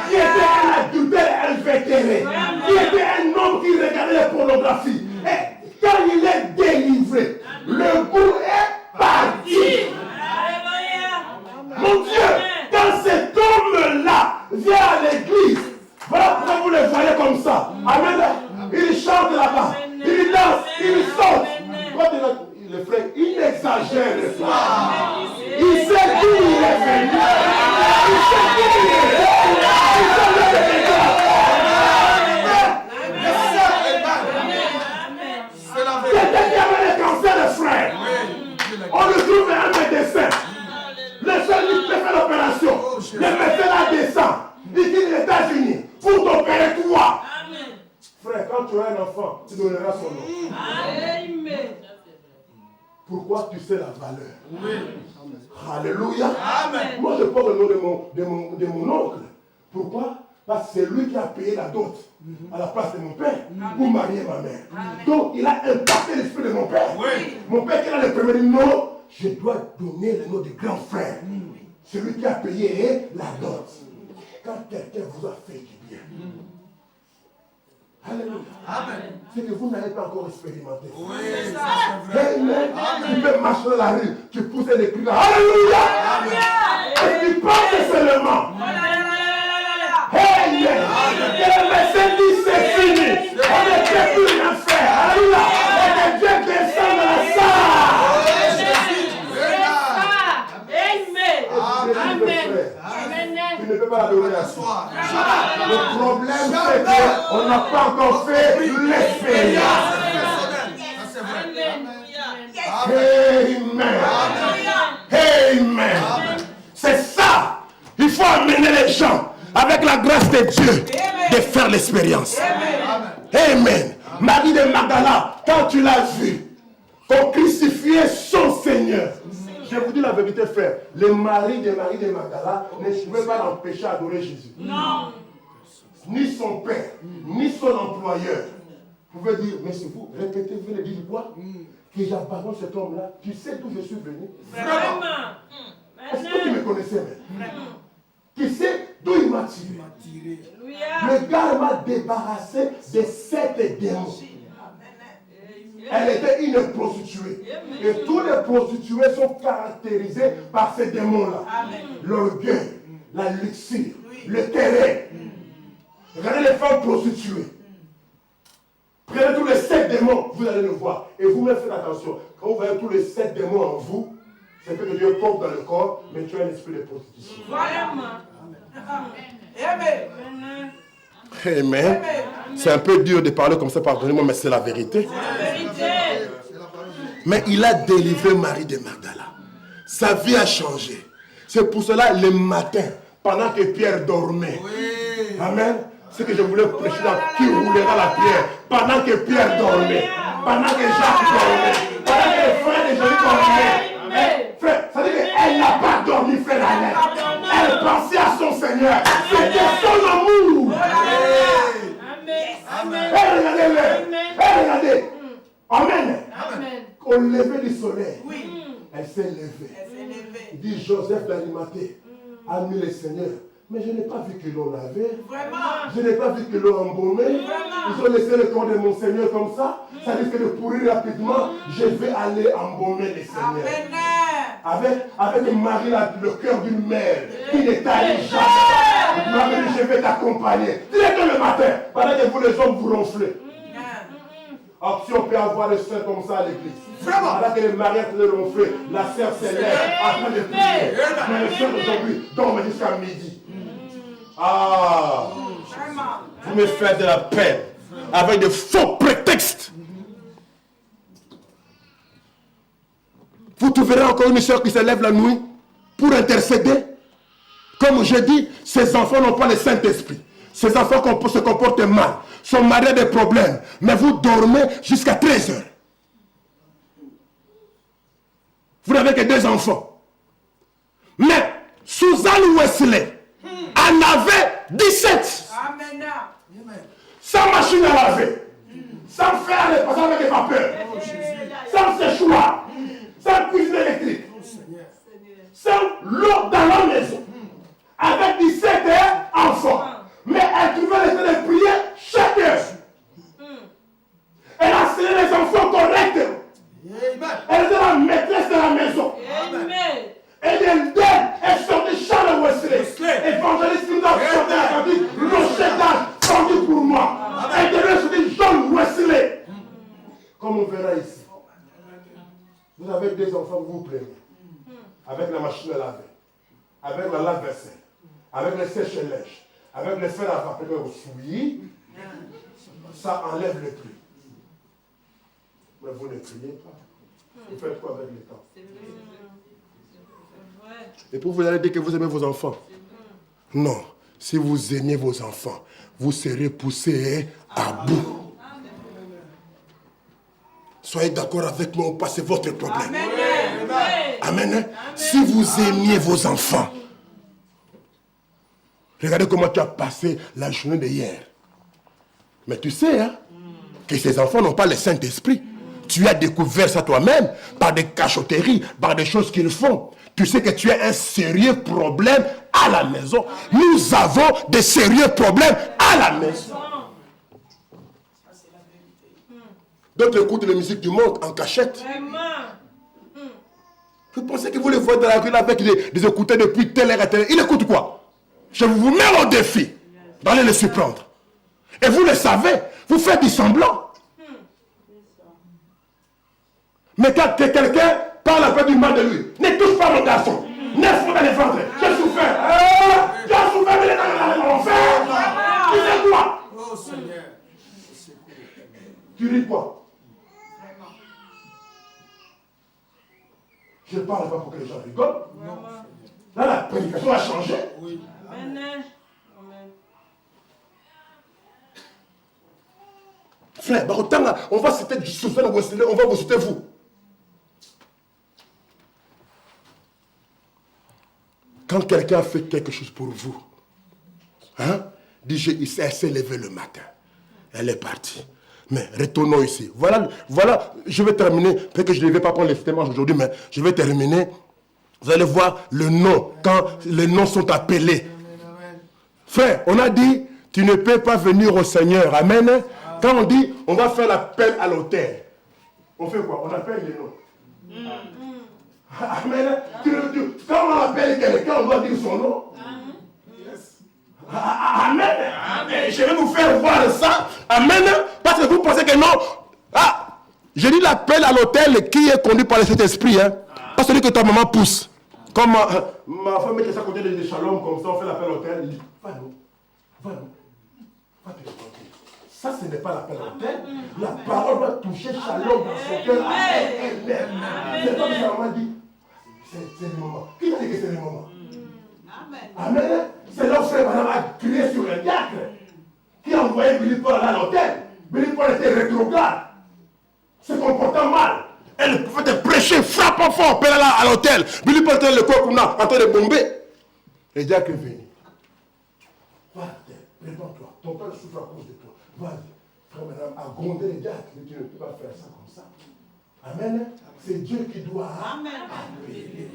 qui était un adultère invétéré, qui était un homme qui regardait la pornographie. Et quand il est délivré, le goût est parti. Mon Dieu, quand cet homme-là vient à l'église, voilà pourquoi vous le voyez comme ça. Amen. Il chante là-bas, il danse, il saute. Le frère, il exagère le frère. Il sait qui il est venu. Il sait qui il est venu. Il sait le quelqu'un qui avait le cancer de frère. On le trouve un médecin. Le seul qui peut faire l'opération. Le médecin la descend. Il dit aux États-Unis pour t'opérer toi. Frère, quand tu as un enfant, tu donneras son nom. Amen. Pourquoi tu sais la valeur? Oui. Alléluia. Amen. Moi, je porte le nom de mon oncle. Pourquoi? Parce que c'est lui qui a payé la dot à la place de mon père pour marier ma mère. Amen. Donc, il a impacté l'esprit de mon père. Oui. Mon père, qui a le premier nom, je dois donner le nom du grand frère. Celui qui a payé la dot. Quand quelqu'un vous a fait du bien. Alléluia. Amen. C'est que vous n'avez pas encore expérimenté. Oui, c'est ça. Amen. Tu peux marcher dans la rue, tu pousses les cris. Alléluia. Amen. Et tu penses seulement. Amen. Et le médecin dit c'est fini. On ne peut plus rien faire. Alléluia. Et que Dieu descend dans la salle. Amen. Amen. sais qu'on n'a pas encore fait l'expérience. Amen. Amen. C'est ça. Il faut amener les gens avec la grâce de Dieu de faire l'expérience. Amen. Marie de Magdala, quand tu l'as vu, qu'on crucifiait son Seigneur. Je vous dis la vérité, frère. Le mari de Magdala ne pouvait pas l'empêcher d'adorer Jésus. Non. Ni son père, ni son employeur. Vous pouvez dire, mais c'est vous, répétez, vous venez dire quoi? Que j'abandonne cet homme-là. Tu sais d'où je suis venu? Vraiment. Est-ce que tu me connaissais même? Tu sais d'où il m'a tiré? Le gars m'a débarrassé de cette démon. Elle était une prostituée. Et tous les prostituées sont caractérisées par ces démons-là. L'orgueil, la luxure, le terrain. Regardez les femmes prostituées. Prenez tous les 7 démons, vous allez le voir. Et vous-même faites attention. Quand vous voyez tous les 7 démons en vous, c'est que Dieu pompe dans le corps, mais tu as un esprit de prostitution. Amen. C'est un peu dur de parler comme ça, pardonnez-moi, mais c'est la vérité. Mais il a délivré Marie de Magdala. Sa vie a changé. C'est pour cela, le matin, pendant que Pierre dormait, amen, c'est que je voulais prêcher là, qui roulera la pierre, pendant que Pierre dormait, pendant que Jacques dormait, pendant que les frères de Jésus dormaient. Frère, ça veut dire qu'elle n'a pas dormi, frère Alain. Elle pensait à son Seigneur. C'était son amour. Regardez. Amen. Au lever du soleil, elle s'est levée. Il dit Joseph d'Arimathée a mis le Seigneur. Mais je n'ai pas vu que l'on l'avait. Je n'ai pas vu que l'on embaumé. Ils ont laissé le corps de mon Seigneur comme ça. Ça risque de pourrir rapidement. Je vais aller embaumer le Seigneur. Avec Marie, le cœur d'une mère qui n'est taillée jamais. Marie, je vais t'accompagner. Directement le matin, pendant que vous les hommes vous ronflez. Si on peut avoir des soeurs comme ça à l'église. Vraiment. Alors que les mariés de ronfler, la sœur s'élève en train de prier. Mais les soeurs d'aujourd'hui dorment jusqu'à midi. Ah, vous me faites de la peine avec de faux prétextes. Vous trouverez encore une soeur qui se lève la nuit pour intercéder. Comme je dis, ces enfants n'ont pas le Saint-Esprit. Ces enfants se comportent mal, sont mariés à des problèmes, mais vous dormez jusqu'à 13 heures. Vous n'avez que 2 enfants. Mais Suzanne Wesley en avait 17. Amen. Sans machine à laver, sans faire les passages avec les vapeurs, sans séchoir, sans cuisine électrique, sans l'eau dans la maison, avec 17 enfants. Mais elle trouvait le temps de prier chaque heure. Elle a enseigné les enfants correctement. Elle était la maîtresse de la maison. Et elle sortait Charles Wesley. Évangéliste qui nous a sorti la cantique. Rocher d'âge, vendu pour moi. Elle devait sortir John Wesley. Comme on verra ici. Vous avez 2 enfants, vous vous plaignez. Avec la machine à laver. Avec la lave-vaisselle. Avec le sèche-linge. Avec le fer à vapeur au souillis, ça enlève le prix. Mais vous ne priez pas. Vous faites quoi avec le temps? Et puis vous allez dire que vous aimez vos enfants. Non. Si vous aimez vos enfants, vous serez poussés à bout. Soyez d'accord avec moi ou pas, c'est votre problème. Amen. Amen. Si vous aimiez vos enfants, regardez comment tu as passé la journée d'hier. Mais tu sais, hein, que ces enfants n'ont pas le Saint-Esprit. Tu as découvert ça toi-même par des cachotteries, par des choses qu'ils font. Tu sais que tu as un sérieux problème à la maison. Nous avons des sérieux problèmes à la maison. D'autres écoutent la musique du monde en cachette. Vous pensez que vous les voyez dans la rue avec des écouteurs depuis telle heure à telle heure. Ils écoutent quoi? Je vous mets au défi d'aller les surprendre. Et vous le savez, vous faites du semblant. Mais quand quelqu'un parle un peu du mal de lui, ne touche pas mon garçon. 9 fois dans les ventres. J'ai souffert. Tu as souffert, mais il est dans l'enfer. Tu sais quoi? Oh Seigneur. Tu ris quoi? Je ne parle pas pour que les gens rigolent. Non. Là, la prédication a changé. Oui. Amen. Frère, on va citer du souffle, on va vous citer vous. Quand quelqu'un fait quelque chose pour vous, hein, elle s'est levée le matin. Elle est partie. Mais retournons ici. Voilà, je vais terminer. Peut-être que je ne vais pas prendre les témoignages aujourd'hui, mais je vais terminer. Vous allez voir le nom, quand les noms sont appelés. Frère, on a dit, tu ne peux pas venir au Seigneur. Amen. Quand on dit, on va faire l'appel à l'autel, on fait quoi? On appelle les noms. Amen. Quand on appelle quelqu'un, on doit dire son nom. Amen. Amen. Je vais vous faire voir ça. Amen. Parce que vous pensez que non. Ah, je dis l'appel à l'autel qui est conduit par le Saint-Esprit. Hein. Pas celui que ta maman pousse. Comme ma femme met ça à côté de Shalom, comme ça on fait l'appel à l'autel. Il dit, va-nous. Va te tranquille. Ça, ce n'est pas l'appel à l'autel. La parole va toucher Shalom dans son cœur. C'est comme sa maman dit, c'est le moment. Qui t'a dit que c'est le moment? Amen. C'est leur frère madame a crié sur un diacre qui a envoyé Billy Paul à l'hôtel. Billy Paul était rétrograde, se comportant mal. Et le prophète prêchait, frappant fort, à l'hôtel. Billy Paul était le corps comme là, en train de bomber. Le diacre est venu. Va, réponds-toi. Ton père souffre à cause de toi. Vas-y. Frère madame a grondé le diacre. Mais tu ne peux pas faire ça comme ça. Amen. C'est Dieu qui doit appeler.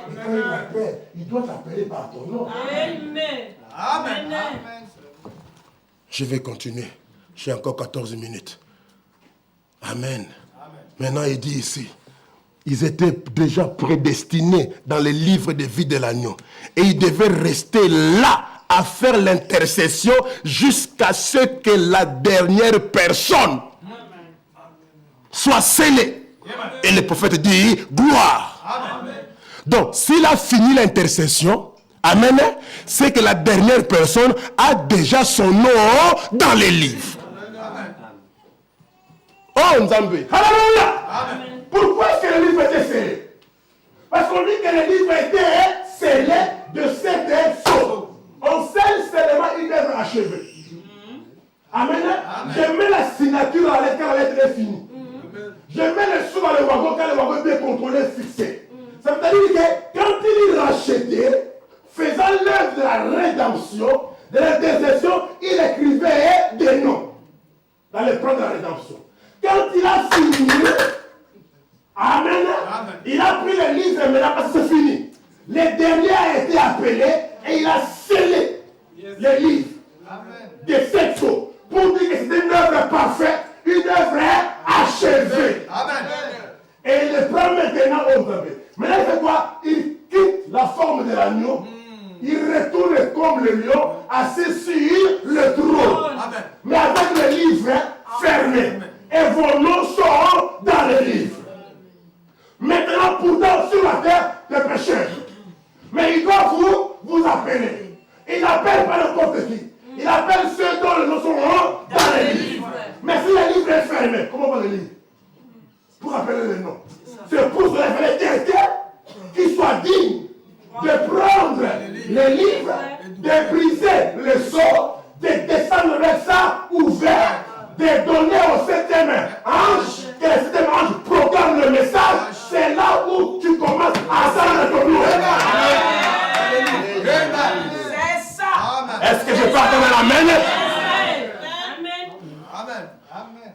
Et quand il appelle, il doit t'appeler par ton nom. Amen. Amen. Je vais continuer. J'ai encore 14 minutes. Amen. Maintenant, il dit ici, ils étaient déjà prédestinés dans les livres de vie de l'agneau. Et ils devaient rester là à faire l'intercession jusqu'à ce que la dernière personne soit scellée. Et le prophète dit, gloire. Amen. Donc, s'il a fini l'intercession, amen, c'est que la dernière personne a déjà son nom dans les livres. Amen. Oh, Nzambe. Alléluia. Amen. Pourquoi est-ce que le livre était scellé? Parce qu'on dit que le livre était scellé de cette chose. On scelle seulement une œuvre achevée. Amen. Amen. Je mets la signature à l'écran, la lettre est finie. Je mets le sou dans le wagon quand le wagon est bien contrôlé, fixé. Ça veut dire que quand il rachetait, faisant l'œuvre de la rédemption, de l'intercession, il écrivait des noms dans le plan de la rédemption. Quand il a fini, amen, il a pris le livre et maintenant parce que c'est fini. Le dernier a été appelé et il a scellé le livre de cette chose pour dire que c'est une œuvre parfaite. Une œuvre achevée. Amen. Et il le prend maintenant au Zambé. Maintenant, il fait quoi? Il quitte la forme de l'agneau. Il retourne comme le lion, assis sur le trône. Amen. Mais avec le livre fermé. Et vos noms sont dans le livre. Maintenant, pourtant, sur la terre, des pécheurs. Mais il doit vous appeler. Il n'appelle pas n'importe qui. Il appelle ceux dont les noms sont dans les livres. Mais si le livre est fermé, comment on va le lire? Pour appeler les noms. C'est pour se révéler quelqu'un qui soit digne de prendre les livres, de briser le sceau, de descendre avec ça ouvert, de donner au septième ange, que le septième ange proclame le message. C'est là où tu commences à s'en retourner. C'est ça. Est-ce que je peux attendre l'amen? Amen.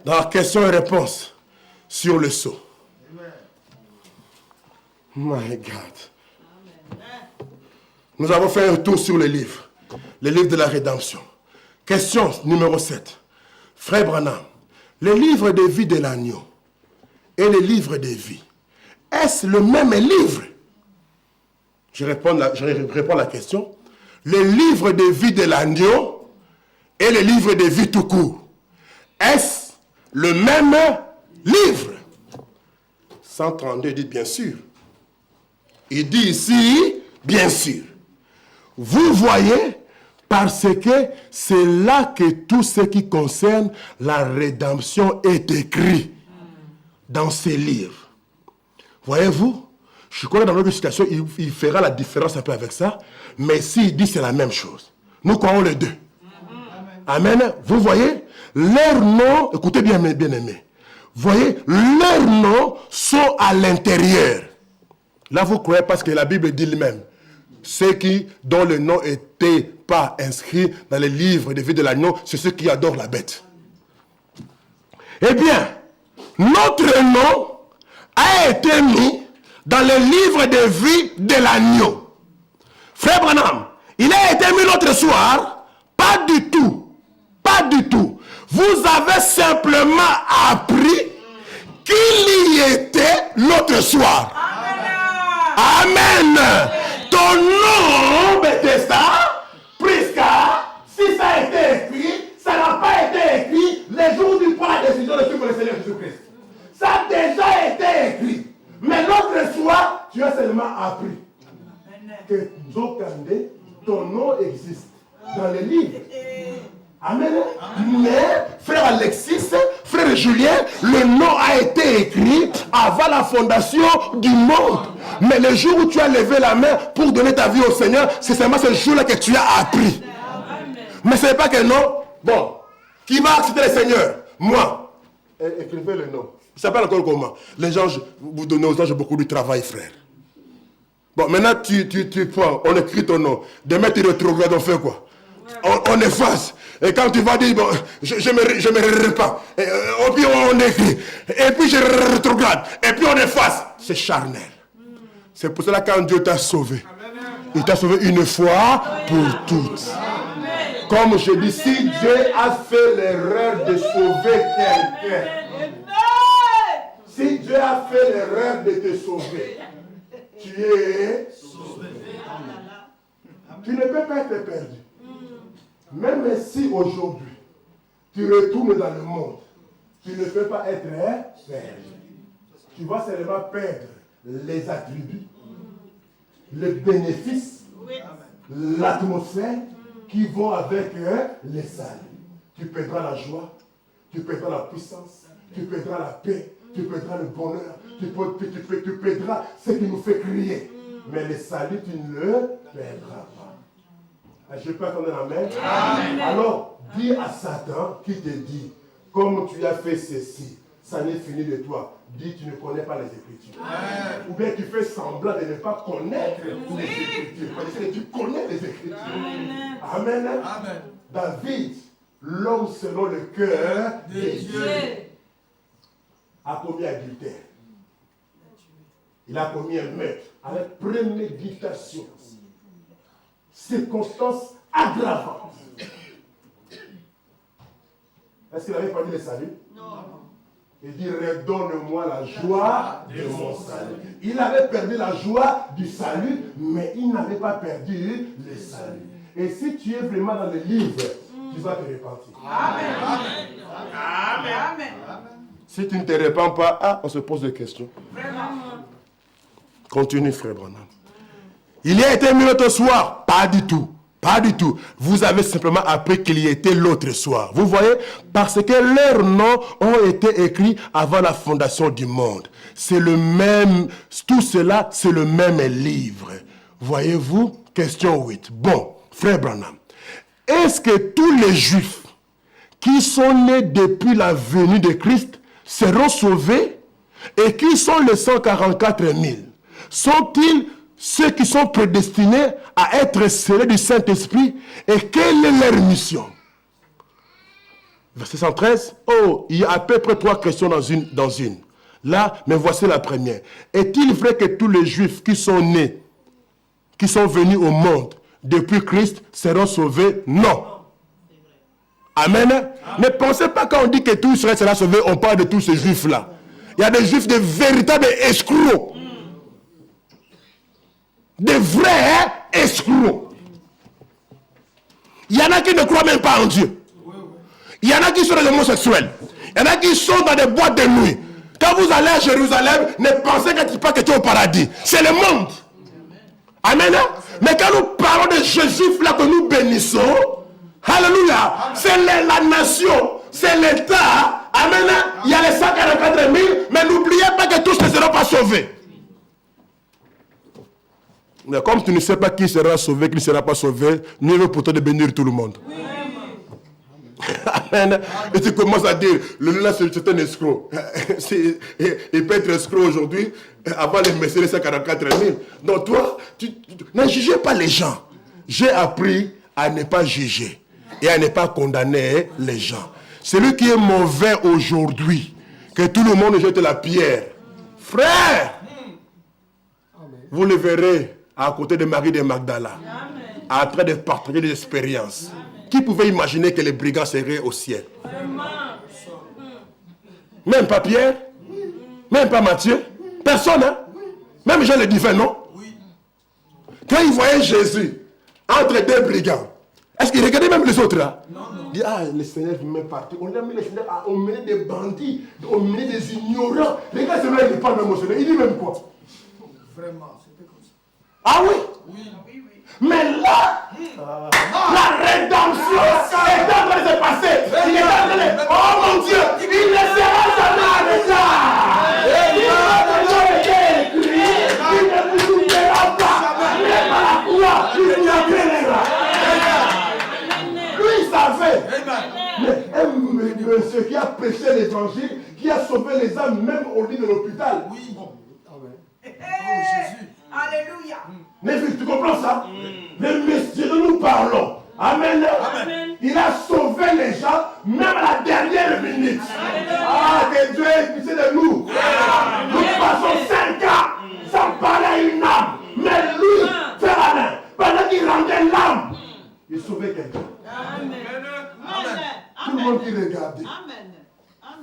Dans la question et réponse sur le sceau. My God. Nous avons fait un tour sur les livres de la rédemption. Question numéro 7. Frère Branham, le livre de vie de l'agneau et le livre de vie, est-ce le même livre? Je réponds à la question. Le livre de vie de l'agneau et le livre de vie tout court, est-ce le même livre? 132 dit bien sûr. Il dit ici, bien sûr. Vous voyez, Parce que c'est là que tout ce qui concerne la rédemption est écrit dans ces livres. Voyez-vous, je connais dans notre situation, il fera la différence un peu avec ça, mais s'il dit c'est la même chose. Nous croyons les deux. Amen. Vous voyez, leurs noms, écoutez bien, bien aimés, voyez, leurs noms sont à l'intérieur. Là, vous croyez parce que la Bible dit lui-même, ceux dont le nom n'était pas inscrit dans les livres de vie de l'agneau, c'est ceux qui adorent la bête. Eh bien, notre nom a été mis dans le livre de vie de l'agneau. Frère Branham, il a été mis l'autre soir, pas du tout, pas du tout. Vous avez simplement appris qu'il y était l'autre soir. Amen. Ton nom était ça, Prisca, si ça a été écrit, ça n'a pas été écrit le jour où tu prends la décision de suivre le Seigneur Jésus-Christ. Ça a déjà été écrit. Mais l'autre soir, tu as seulement appris que Zokande, ton nom existe dans les livres. Amen. Mais, frère Alexis, frère Julien, le nom a été écrit avant la fondation du monde. Mais le jour où tu as levé la main pour donner ta vie au Seigneur, c'est seulement ce jour-là que tu as appris. Mais ce n'est pas que non. Bon, qui va accepter le Seigneur? Moi. Écrivez le nom. Il s'appelle encore comment? Les gens, vous donnez aux anges beaucoup de travail, frère. Bon, maintenant tu prends, on écrit ton nom. Demain tu rétrogrades, on fait quoi? On efface. Et quand tu vas dire, bon, je me répands. Et puis on écrit. Et puis je rétrograde. Et puis on efface. C'est charnel. C'est pour cela que quand Dieu t'a sauvé, il t'a sauvé une fois pour toutes. Comme je dis, si Dieu a fait l'erreur de sauver quelqu'un, si Dieu a fait l'erreur de te sauver, tu es sauvé. Tu ne peux pas être perdu. Même si aujourd'hui, tu retournes dans le monde, tu ne peux pas être perdu. Tu vas seulement perdre les attributs, les bénéfices, l'atmosphère qui vont avec les saluts. Tu perdras la joie, tu perdras la puissance, tu perdras la paix, tu perdras le bonheur, tu perdras ce qui nous fait crier. Mais le salut, tu ne le perdras pas. Je peux attendre amen. Amen. Alors, dis à Satan qui te dit, comme tu as fait ceci, ça n'est fini de toi. Dis, tu ne connais pas les Écritures. Amen. Ou bien tu fais semblant de ne pas connaître les Écritures. Parce que tu connais les Écritures. Amen. Amen. Amen. David, l'homme selon le cœur de Dieu, a commis adultère. Il a commis un meurtre avec préméditation. Circonstance aggravante. Est-ce qu'il n'avait pas dit le salut? Non. Il dit, redonne-moi la joie de mon salut. Il avait perdu la joie du salut, mais il n'avait pas perdu le salut. Et si tu es vraiment dans le livre, tu vas te repentir. Amen. Amen. Amen. Si tu ne te repens pas, on se pose des questions. Vraiment. Continue, frère Branham. Il y a été mis l'autre soir. Pas du tout. Pas du tout. Vous avez simplement appris qu'il y était l'autre soir. Vous voyez? Parce que leurs noms ont été écrits avant la fondation du monde. C'est le même, tout cela, c'est le même livre. Voyez-vous? Question 8. Bon, frère Branham, est-ce que tous les Juifs qui sont nés depuis la venue de Christ seront sauvés? Et qui sont les 144 000? Sont-ils ceux qui sont prédestinés à être scellés du Saint-Esprit? Et quelle est leur mission? Verset 113. Oh, il y a à peu près 3 questions dans une. Là, mais voici la première. Est-il vrai que tous les Juifs qui sont nés, qui sont venus au monde depuis Christ, seront sauvés? Non. Amen. Amen. Ne pensez pas quand on dit que tous seront sauvés, on parle de tous ces Juifs-là. Il y a des Juifs de véritables escrocs. Des vrais escrocs. Il y en a qui ne croient même pas en Dieu. Il y en a qui sont des homosexuels. Il y en a qui sont dans des boîtes de nuit. Quand vous allez à Jérusalem, ne pensez pas que tu es au paradis. C'est le monde. Amen. Mais quand nous parlons de Jésus, là que nous bénissons, alléluia, c'est la nation, c'est l'État. Amen. Il y a les 144 000, mais n'oubliez pas que tous ne seront pas sauvés. Mais comme tu ne sais pas qui sera sauvé, qui ne sera pas sauvé, nous veut pourtant de bénir tout le monde. Oui. Amen. Et tu commences à dire, là c'est un escroc. Il peut être escroc aujourd'hui, avant les messieurs les 144 000. Donc toi, ne jugez pas les gens. J'ai appris à ne pas juger et à ne pas condamner les gens. Celui qui est mauvais aujourd'hui, que tout le monde jette la pierre. Frère, vous le verrez à côté de Marie de Magdala, en train de partager des expériences. Qui pouvait imaginer que les brigands seraient au ciel? Même pas Pierre, même pas Matthieu, personne. Hein? Même Jean le divin, non? Quand ils voyaient Jésus entre deux brigands, est-ce qu'ils regardaient même les autres là? Ils disaient, ah, le Seigneur est même parti. On a mis le Seigneur à emmener des bandits, on menait des ignorants. Les gars, c'est là, il n'est pas même au Seigneur. Il dit même quoi? Vraiment, c'était comme ça. Ah oui? Oui. Mais là, la rédemption est en train de se passer. Il est en train de... Oh mon Dieu, il ne sera jamais arrêté. Il va toujours être écrit. Il ne vous oubliera pas. Mais par la croix, il vous appellera. Lui, il savait. Mais un monsieur qui a prêché l'évangile, qui a sauvé les âmes même au lit de l'hôpital. Oui. Jésus. Alléluia. Mais tu comprends ça? Le monsieur dont nous parlons, amen. Amen. Il a sauvé les gens, même à la dernière minute. Ah, que Dieu ait pitié de nous. Nous passons 5 ans sans parler à une âme. Mais lui, frère Alain, pendant qu'il rendait l'âme, il sauvait quelqu'un. Amen. Tout le monde qui regardait Amen.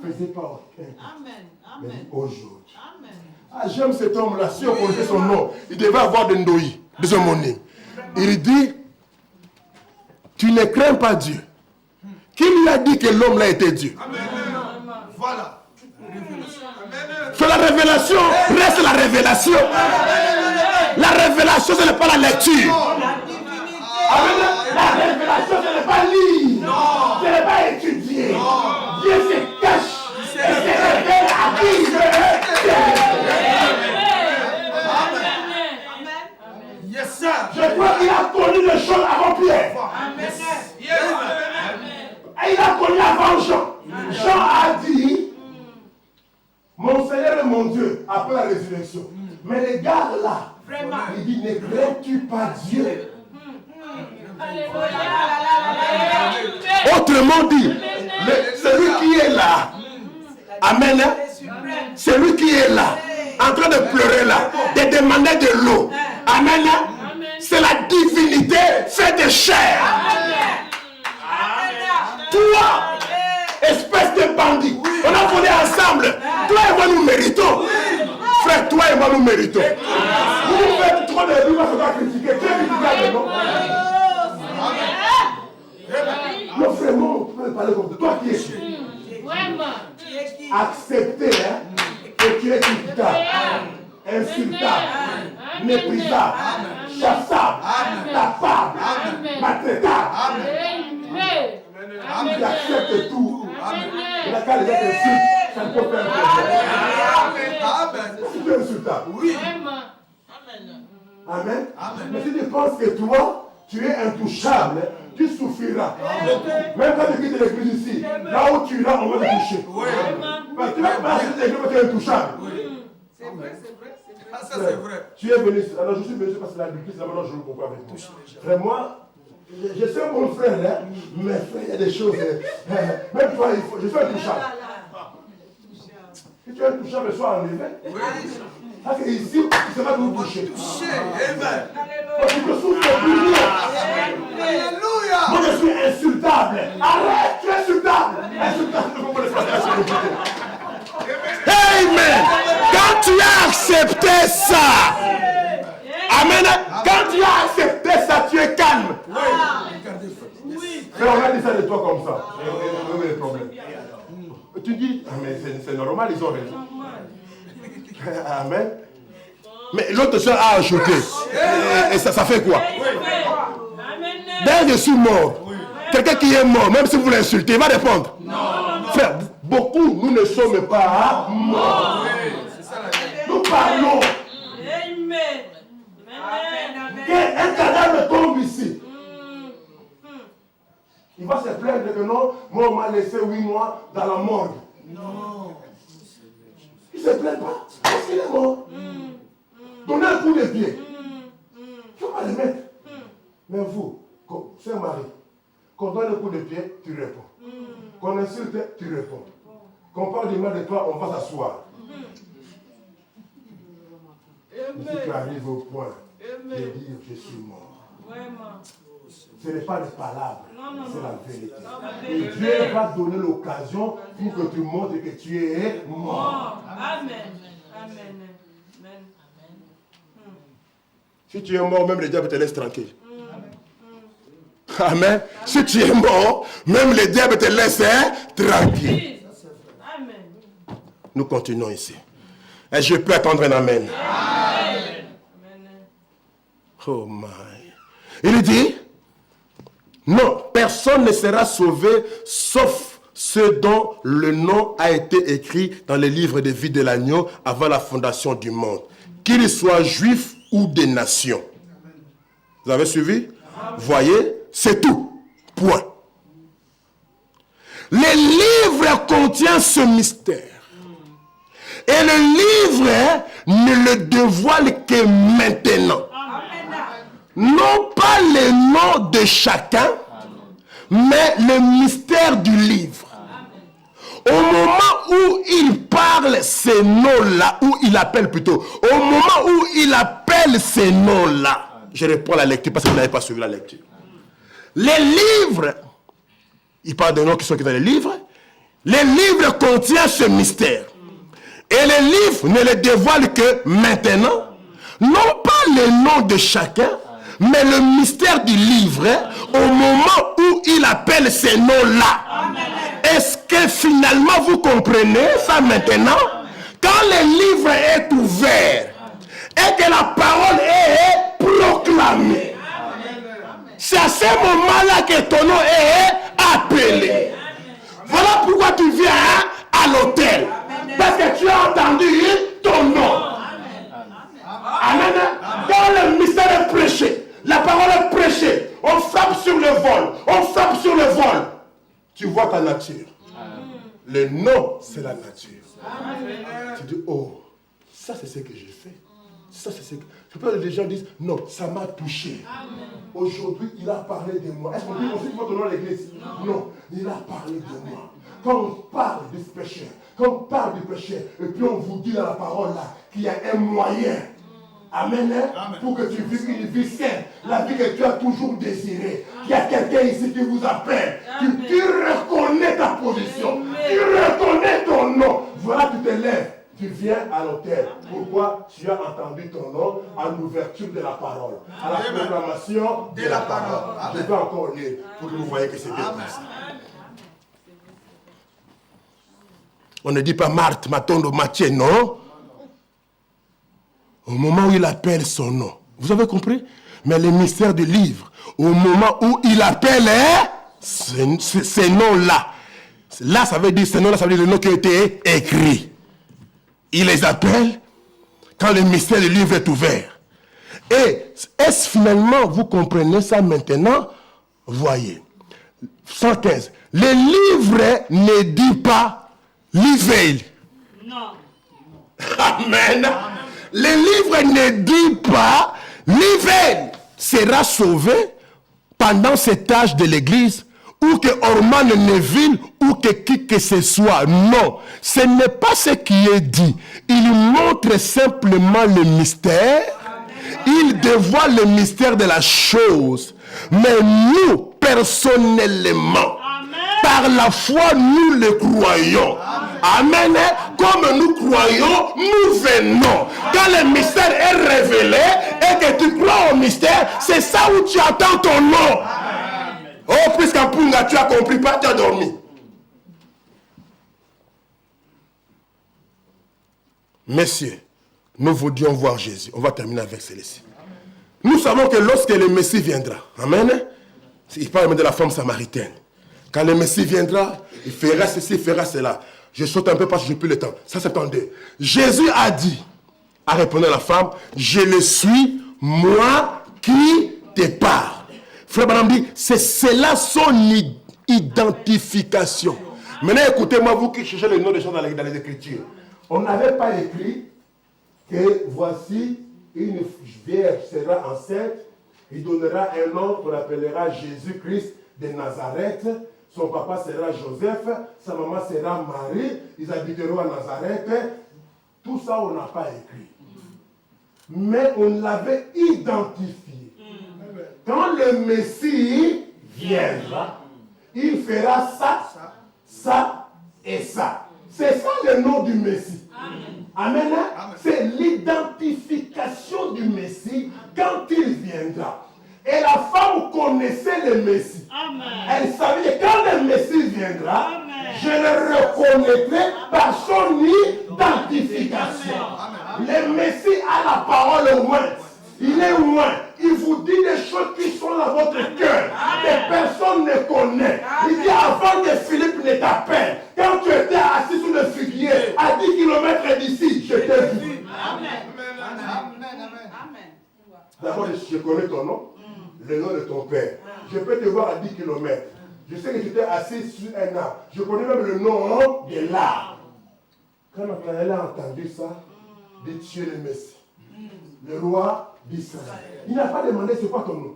ne faisait pas aucun. Amen. Mais aujourd'hui. Amen. Ah, j'aime cet homme-là. Si on connaissait son nom, il devait avoir de Ndoï, de son monnaie. Il dit, tu ne crains pas Dieu. Qui lui a dit que l'homme-là était Dieu? Amen. Voilà. Sur la révélation, reste la révélation. La révélation, ce n'est pas la lecture. La révélation, ce n'est pas lire. Ce n'est pas étudier. Dieu se cache et se révèle à qui il veut. Yes, sir. Je crois qu'il a connu les choses avant Pierre. Amen. Et il a connu avant Jean. Jean a dit, mon Seigneur et mon Dieu, après la résurrection. Mais les gars là, il dit, ne crains-tu pas Dieu? Autrement dit, celui qui est là, amen, celui qui est là, en train de pleurer là, de demander de l'eau, amen, c'est la divinité faite de chair. Toi, espèce de bandit, on a volé ensemble. Toi et moi nous méritons. Frère, toi et moi nous méritons. Vous faites trop de bruit, on va critiquer. Tu es critiquable, non? Non, vraiment, on peut parler comme ça. Toi qui es accepté, hein, que tu es critiquable, insultable, méprisable, chassable, tapable, maltraitable. Tu acceptes tout. Et là, quand les gens t'insultent, ça ne peut faire un si tu es insultable. Oui. Amen. Mais si tu penses que toi, tu es intouchable, tu souffriras. Même quand tu quittes l'église ici, là où tu iras, on va te toucher. Parce que tu vas pas quitter l'église, tu es intouchable. C'est vrai. Ah, ça c'est vrai. Tu es venu, alors je suis venu parce que la Bible, là maintenant je ne comprends pas avec toi. Frère, moi, je suis un bon frère, hein, mais frère, il y a des choses. Même toi, je suis intouchable. Si tu es intouchable, sois enlevé. Parce que ici, tu ne sais pas vous toucher. Amen. Parce que je souffre plus bien. Alléluia. Moi, je suis insultable. Arrête, tu es insultable. Insultable. Amen. Quand tu as accepté ça, amen. Quand tu as accepté ça, tu es calme. Oui. Mais on a dit ça de toi comme ça. On a des problèmes. Tu dis, ah, mais c'est normal, ils ont raison. Amen. Mais l'autre soeur a ajouté. Et ça fait quoi? Dès que je suis mort, quelqu'un qui est mort, même si vous l'insultez, il va répondre. Frère, beaucoup, nous ne sommes pas morts. Nous parlons. Un cadavre tombe ici. Il va se plaindre que non, moi on m'a laissé 8 mois dans la morgue. Non. Il ne se plaint pas. Parce qu'il est mort. Donnez un coup de pied. Tu vas le mettre. Mais vous, c'est Marie. Qu'on donne un coup de pied, tu réponds. Qu'on insulte, tu réponds. Qu'on parle du mal de toi, on va s'asseoir. Et si tu arrives au point de dire je suis mort. Ce n'est pas des palabres, c'est la vérité. Et Dieu va te donner l'occasion pour que tu montres que tu es mort. Amen. Amen. Si tu es mort, même le diable te laisse tranquille. Amen. Si tu es mort, même le diable te laisse tranquille. Amen. Nous continuons ici. Et je peux attendre un amen. Amen. Oh my. Il dit, non, personne ne sera sauvé sauf ceux dont le nom a été écrit dans le livre de vie de l'agneau avant la fondation du monde, qu'ils soient juifs ou des nations. Vous avez suivi? Voyez, c'est tout. Point. Le livre contient ce mystère. Et le livre ne le dévoile que maintenant. Non pas le nom de chacun, mais le mystère du livre. Au moment où il parle ces noms-là, où il appelle plutôt, au moment où il appelle ces noms-là, je réponds à la lecture parce que vous n'avez pas suivi la lecture. Les livres, il parle de noms qui sont dans les livres, les livres contiennent ce mystère. Et les livres ne le dévoilent que maintenant, non pas le nom de chacun, mais le mystère du livre, au moment où il appelle ces noms-là. Est-ce que finalement vous comprenez ça maintenant? Quand le livre est ouvert et que la parole est proclamée, c'est à ce moment-là que ton nom est appelé. Voilà pourquoi tu viens à l'autel. Parce que tu as entendu ton nom. Amen. Quand le mystère est prêché, la parole est prêchée, on frappe sur le vol, on frappe sur le vol. Tu vois ta nature. Le nom, c'est la nature. Tu dis, oh, ça c'est ce que j'ai fait. Ça c'est ce que... Je peux que les gens disent, non, ça m'a touché. Aujourd'hui, il a parlé de moi. Est-ce qu'on dit aussi votre nom à l'église? Non, il a parlé de moi. Quand on parle du péché, quand on parle du péché, et puis on vous dit dans la parole là, qu'il y a un moyen. Amen, hein? Pour que tu vives une vie saine, la vie que tu as toujours désirée. Il y a quelqu'un ici qui vous appelle. Tu reconnais ta position. Tu reconnais ton nom. Voilà, tu te lèves. Tu viens à l'autel. Pourquoi? Tu as entendu ton nom à l'ouverture de la parole, à la proclamation de la parole. Je vais encore lire pour que vous voyez que c'est bien comme ça. On ne dit pas Marthe, Matondo, Matthieu, non. Au moment où il appelle son nom. Vous avez compris? Mais le mystère du livre, au moment où il appelle ces noms-là. Là, ça veut dire, ces noms-là, ça veut dire le nom qui a été écrit. Il les appelle quand le mystère du livre est ouvert. Et est-ce finalement, vous comprenez ça maintenant? Voyez. 115. Le livre ne dit pas l'Évangile. Non. Amen. Le livre ne dit pas l'Évangile sera sauvé pendant cet âge de l'église ou que Orman Neville ou que qui que ce soit. Non, ce n'est pas ce qui est dit. Il montre simplement le mystère. Il dévoile le mystère de la chose. Mais nous, personnellement, par la foi, nous le croyons. Amen. Comme nous croyons, nous venons. Quand le mystère est révélé et que tu crois au mystère, c'est ça où tu attends ton nom. Oh, puisqu'en Punga, tu as compris pas, tu as dormi. Messieurs, nous voulions voir Jésus. On va terminer avec celle-ci. Nous savons que lorsque le Messie viendra, amen, il parle de la femme samaritaine. Quand le Messie viendra, il fera ceci, il fera cela. Je saute un peu parce que je n'ai plus le temps. Ça, c'est en deux. Jésus a dit, a répondu à la femme, je le suis, moi qui te parle. Frère Branham dit, c'est cela son identification. Maintenant, écoutez-moi, vous qui cherchez le nom des gens dans les Écritures. On n'avait pas écrit que voici une vierge sera enceinte, il donnera un nom qu'on appellera Jésus-Christ de Nazareth. Son papa sera Joseph, sa maman sera Marie, ils habiteront à Nazareth. Tout ça, on n'a pas écrit. Mais on l'avait identifié. Quand le Messie viendra, il fera ça, ça et ça. C'est ça le nom du Messie. Amen. Amen. C'est l'identification du Messie quand il viendra. Et la femme connaissait le Messie. Amen. Elle savait que quand le Messie viendra, amen, je le reconnaîtrai par son identification. Amen. Le Messie a la parole au moins. Il est loin. Il vous dit des choses qui sont dans votre cœur. Que personne ne connaît. Il dit avant que Philippe ne t'appelle, quand tu étais assis sous le figuier à 10 km d'ici, je t'ai vu. Amen. D'abord, je connais ton nom, le nom de ton père. Je peux te voir à 10 km. Je sais que tu étais assis sur un arbre. Je connais même le nom de l'arbre. Quand Nathanaël a entendu ça, de tuer le Messie, le roi d'Israël, il n'a pas demandé c'est quoi ton nom.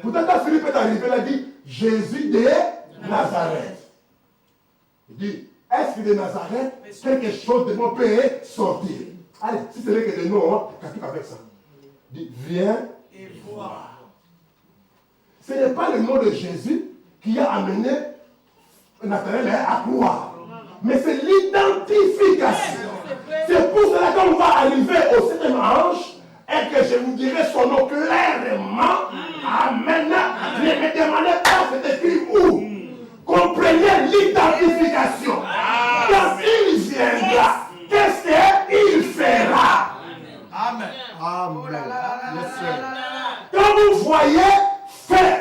Pourtant, quand Philippe est arrivé, il a dit Jésus de Nazareth. Il dit est-ce que de Nazareth, quelque chose de bon peut sortir? Allez, si ce n'est que des noms, qu'est-ce avec ça? Il dit viens et vois. Ce n'est pas le nom de Jésus qui a amené Nathanaël à croire. Mais c'est l'identification. C'est pour cela qu'on va arriver au 7e ange et que je vous dirai son nom clairement. Amen. Ne me demandez pas c'est écrit où. Comprenez l'identification. Quand il viendra, qu'est-ce qu'il fera? Amen. Amen. Quand vous voyez faire,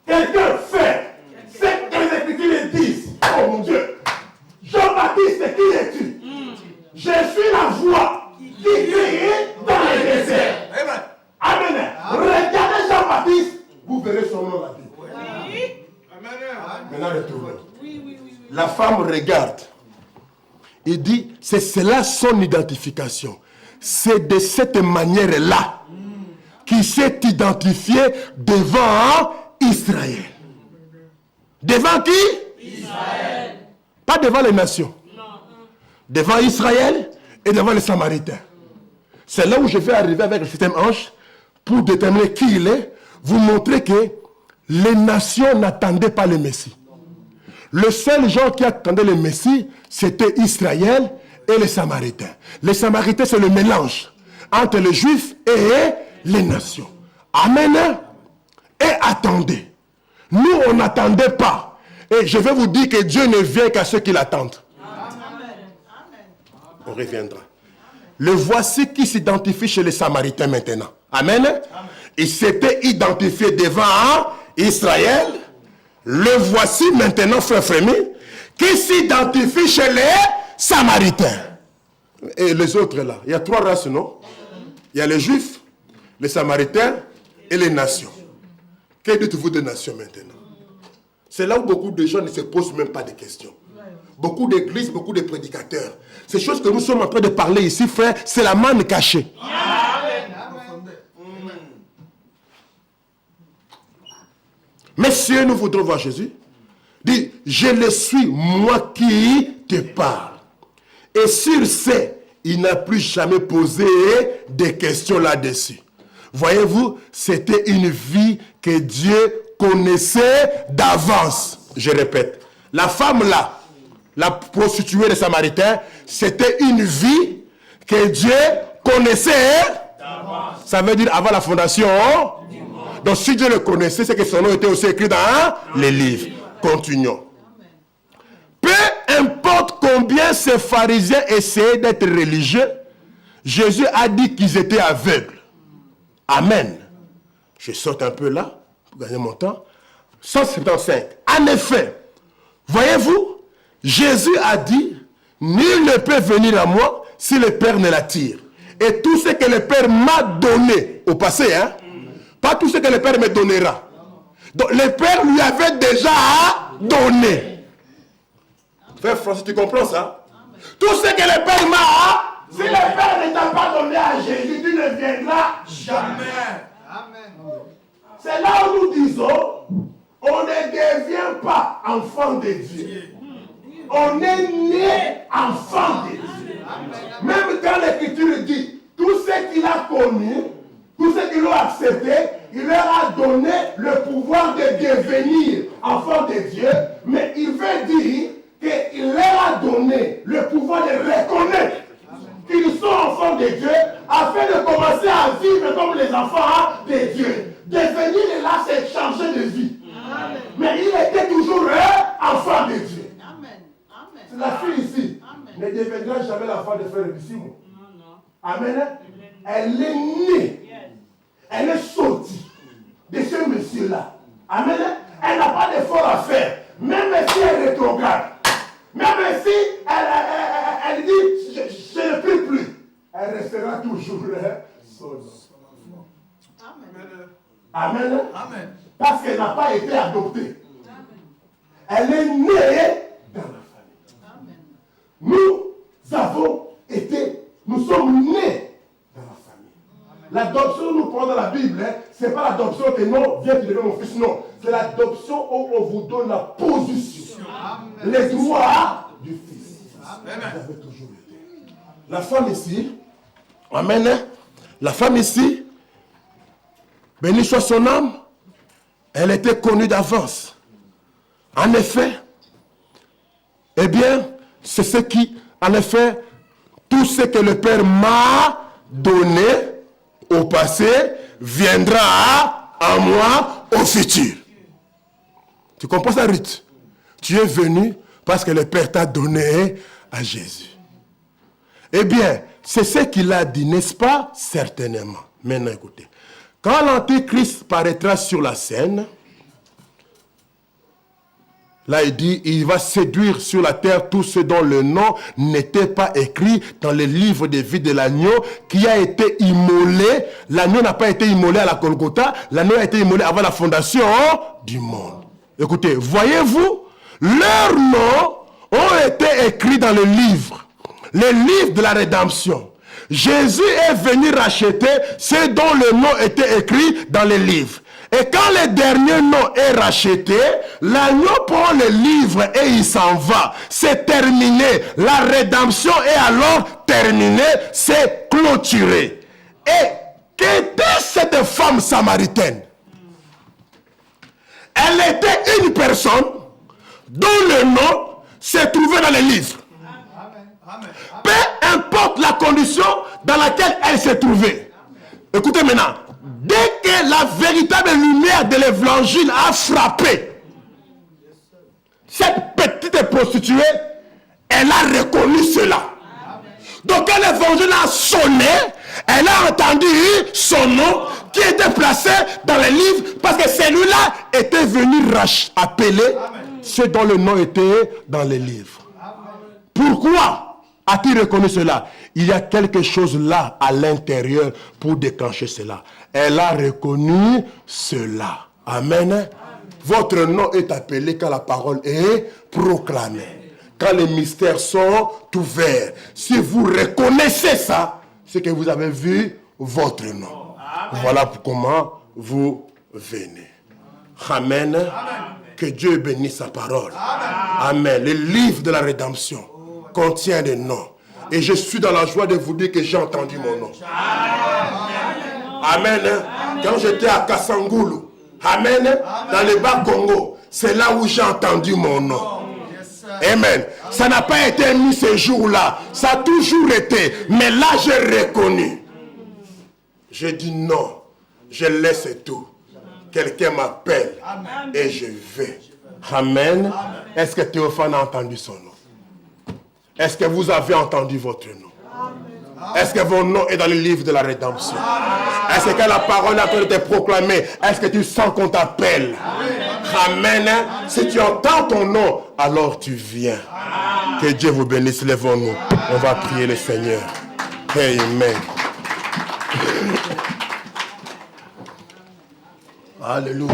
quelqu'un fait, c'est que les Écritures disent. Oh mon Dieu. Jean-Baptiste, qui es-tu? Je suis la voix qui crie dans le désert. Amen. Regardez Jean-Baptiste, vous verrez son nom là-dedans. Oui. Maintenant, retournons. La femme regarde. Il dit, c'est cela son identification. C'est de cette manière-là qu'il s'est identifié devant Israël. Devant qui? Israël. Pas devant les nations. Non. Devant Israël et devant les Samaritains. C'est là où je vais arriver avec le 7e ange pour déterminer qui il est, vous montrer que les nations n'attendaient pas le Messie. Le seul gens qui attendait le Messie, c'était Israël et les Samaritains. Les Samaritains, c'est le mélange entre les Juifs et les nations. Amen. Et attendez. Nous, on n'attendait pas. Et je vais vous dire que Dieu ne vient qu'à ceux qui l'attendent. On reviendra. Le voici qui s'identifie chez les Samaritains maintenant. Amen. Il s'était identifié devant Israël. Le voici maintenant, frère Frémy, qui s'identifie chez les Samaritains. Et les autres là, il y a 3 races, non? Il y a les Juifs, les Samaritains et les nations. Que dites-vous des nations maintenant? C'est là où beaucoup de gens ne se posent même pas de questions. Beaucoup d'églises, beaucoup de prédicateurs. Ces choses que nous sommes en train de parler ici, frère, c'est la manne cachée. Messieurs, nous voudrons voir Jésus. Dit, je le suis, moi qui te parle. Et sur ce, il n'a plus jamais posé de questions là-dessus. Voyez-vous, c'était une vie que Dieu connaissait d'avance. Je répète, la femme là, la prostituée des Samaritains, c'était une vie que Dieu connaissait d'avance. Ça veut dire avant la fondation. Donc si Dieu le connaissait, c'est que son nom était aussi écrit dans les livres. Continuons. Peu importe combien ces pharisiens essayaient d'être religieux, Jésus a dit qu'ils étaient aveugles. Amen. Je saute un peu là, pour gagner mon temps. 175. En effet, voyez-vous, Jésus a dit, nul ne peut venir à moi si le Père ne l'attire. Et tout ce que le Père m'a donné, au passé, hein, pas tout ce que le Père me donnera. Donc le Père lui avait déjà donné. Frère Francis, tu comprends ça? Tout ce que le Père m'a, si le Père ne t'a pas donné à Jésus, tu ne viendras jamais. C'est là où nous disons, on ne devient pas enfant de Dieu. On est né enfant de Dieu. Même quand l'Écriture dit, tout ce qu'il a connu, tout ce qu'ils ont accepté, il leur a donné le pouvoir de devenir enfant de Dieu, mais il veut dire qu'il leur a donné le pouvoir de reconnaître qu'ils sont enfants de Dieu, afin de commencer à vivre comme les enfants de Dieu. Devenir là, c'est changer de vie. Amen. Mais il était toujours un enfant de Dieu. C'est la fille ici. Ne deviendra jamais l'enfant de frère Bissimo. Amen. Elle est née. Elle est sortie de ce monsieur-là. Amen. Elle n'a pas d'effort à faire. Même si elle rétrograde. Même si elle dit, je ne prie plus. Elle restera toujours son enfant. Amen. Amen. Parce qu'elle n'a pas été adoptée. Amen. Elle est née dans la famille. Amen. Nous sommes nés dans la famille. L'adoption, nous prenons dans la Bible, ce n'est pas l'adoption que non, viens tu deviens mon fils, non. C'est l'adoption où on vous donne la position, amen, les droits du fils. Amen. Vous avez toujours été. La femme ici, amen, la femme ici, béni soit son âme, elle était connue d'avance. En effet, eh bien, c'est ce qui, en effet, tout ce que le Père m'a donné au passé viendra à moi au futur. Tu comprends ça, Ruth? Tu es venu parce que le Père t'a donné à Jésus. Eh bien, c'est ce qu'il a dit, n'est-ce pas? Certainement. Maintenant, écoutez. Quand l'Antéchrist paraîtra sur la scène, là, il dit, il va séduire sur la terre tous ceux dont le nom n'était pas écrit dans le livre de vie de l'agneau qui a été immolé. L'agneau n'a pas été immolé à la Golgotha. L'agneau a été immolé avant la fondation du monde. Écoutez, voyez-vous, leurs noms ont été écrits dans le livre de la rédemption. Jésus est venu racheter ceux dont le nom était écrit dans le livre. Et quand le dernier nom est racheté, l'agneau prend le livre et il s'en va. C'est terminé. La rédemption est alors terminée. C'est clôturé. Et qu'était cette femme samaritaine? Elle était une personne dont le nom se trouvait dans le livre. Peu importe la condition dans laquelle elle se trouvait. Écoutez maintenant. Dès que la véritable lumière de l'évangile a frappé cette petite prostituée, elle a reconnu cela. Donc quand l'évangile a sonné, elle a entendu son nom qui était placé dans le livre parce que celui-là était venu appeler ceux dont le nom était dans le livre. Pourquoi a-t-il reconnu cela? Il y a quelque chose là à l'intérieur pour déclencher cela. Elle a reconnu cela. Amen. Votre nom est appelé quand la parole est proclamée. Quand les mystères sont ouverts. Si vous reconnaissez ça, c'est que vous avez vu votre nom. Amen. Voilà comment vous venez. Amen. Amen. Que Dieu bénisse sa parole. Amen. Amen. Le livre de la rédemption contient des noms. Et je suis dans la joie de vous dire que j'ai entendu mon nom. Amen. Quand j'étais à Kassangoulou, amen, dans le Bas-Congo, c'est là où j'ai entendu mon nom. Amen. Ça n'a pas été mis ce jour-là. Ça a toujours été. Mais là, j'ai reconnu. Je dis non. Je laisse tout. Quelqu'un m'appelle et je vais. Amen. Est-ce que Théophane a entendu son nom? Est-ce que vous avez entendu votre nom? Est-ce que vos noms est dans le livre de la rédemption? Est-ce que quand la parole est en train de te proclamer, est-ce que tu sens qu'on t'appelle? Amen. Si tu entends ton nom, alors tu viens. Que Dieu vous bénisse. Lèvons-nous. On va prier le Seigneur. Amen. Alléluia.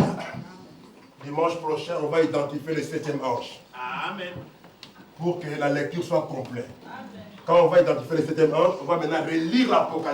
Dimanche prochain, on va identifier le 7e ange. Amen. Pour que la lecture soit complète. Quand on va identifier le 7e ange, on va maintenant relire l'Apocalypse.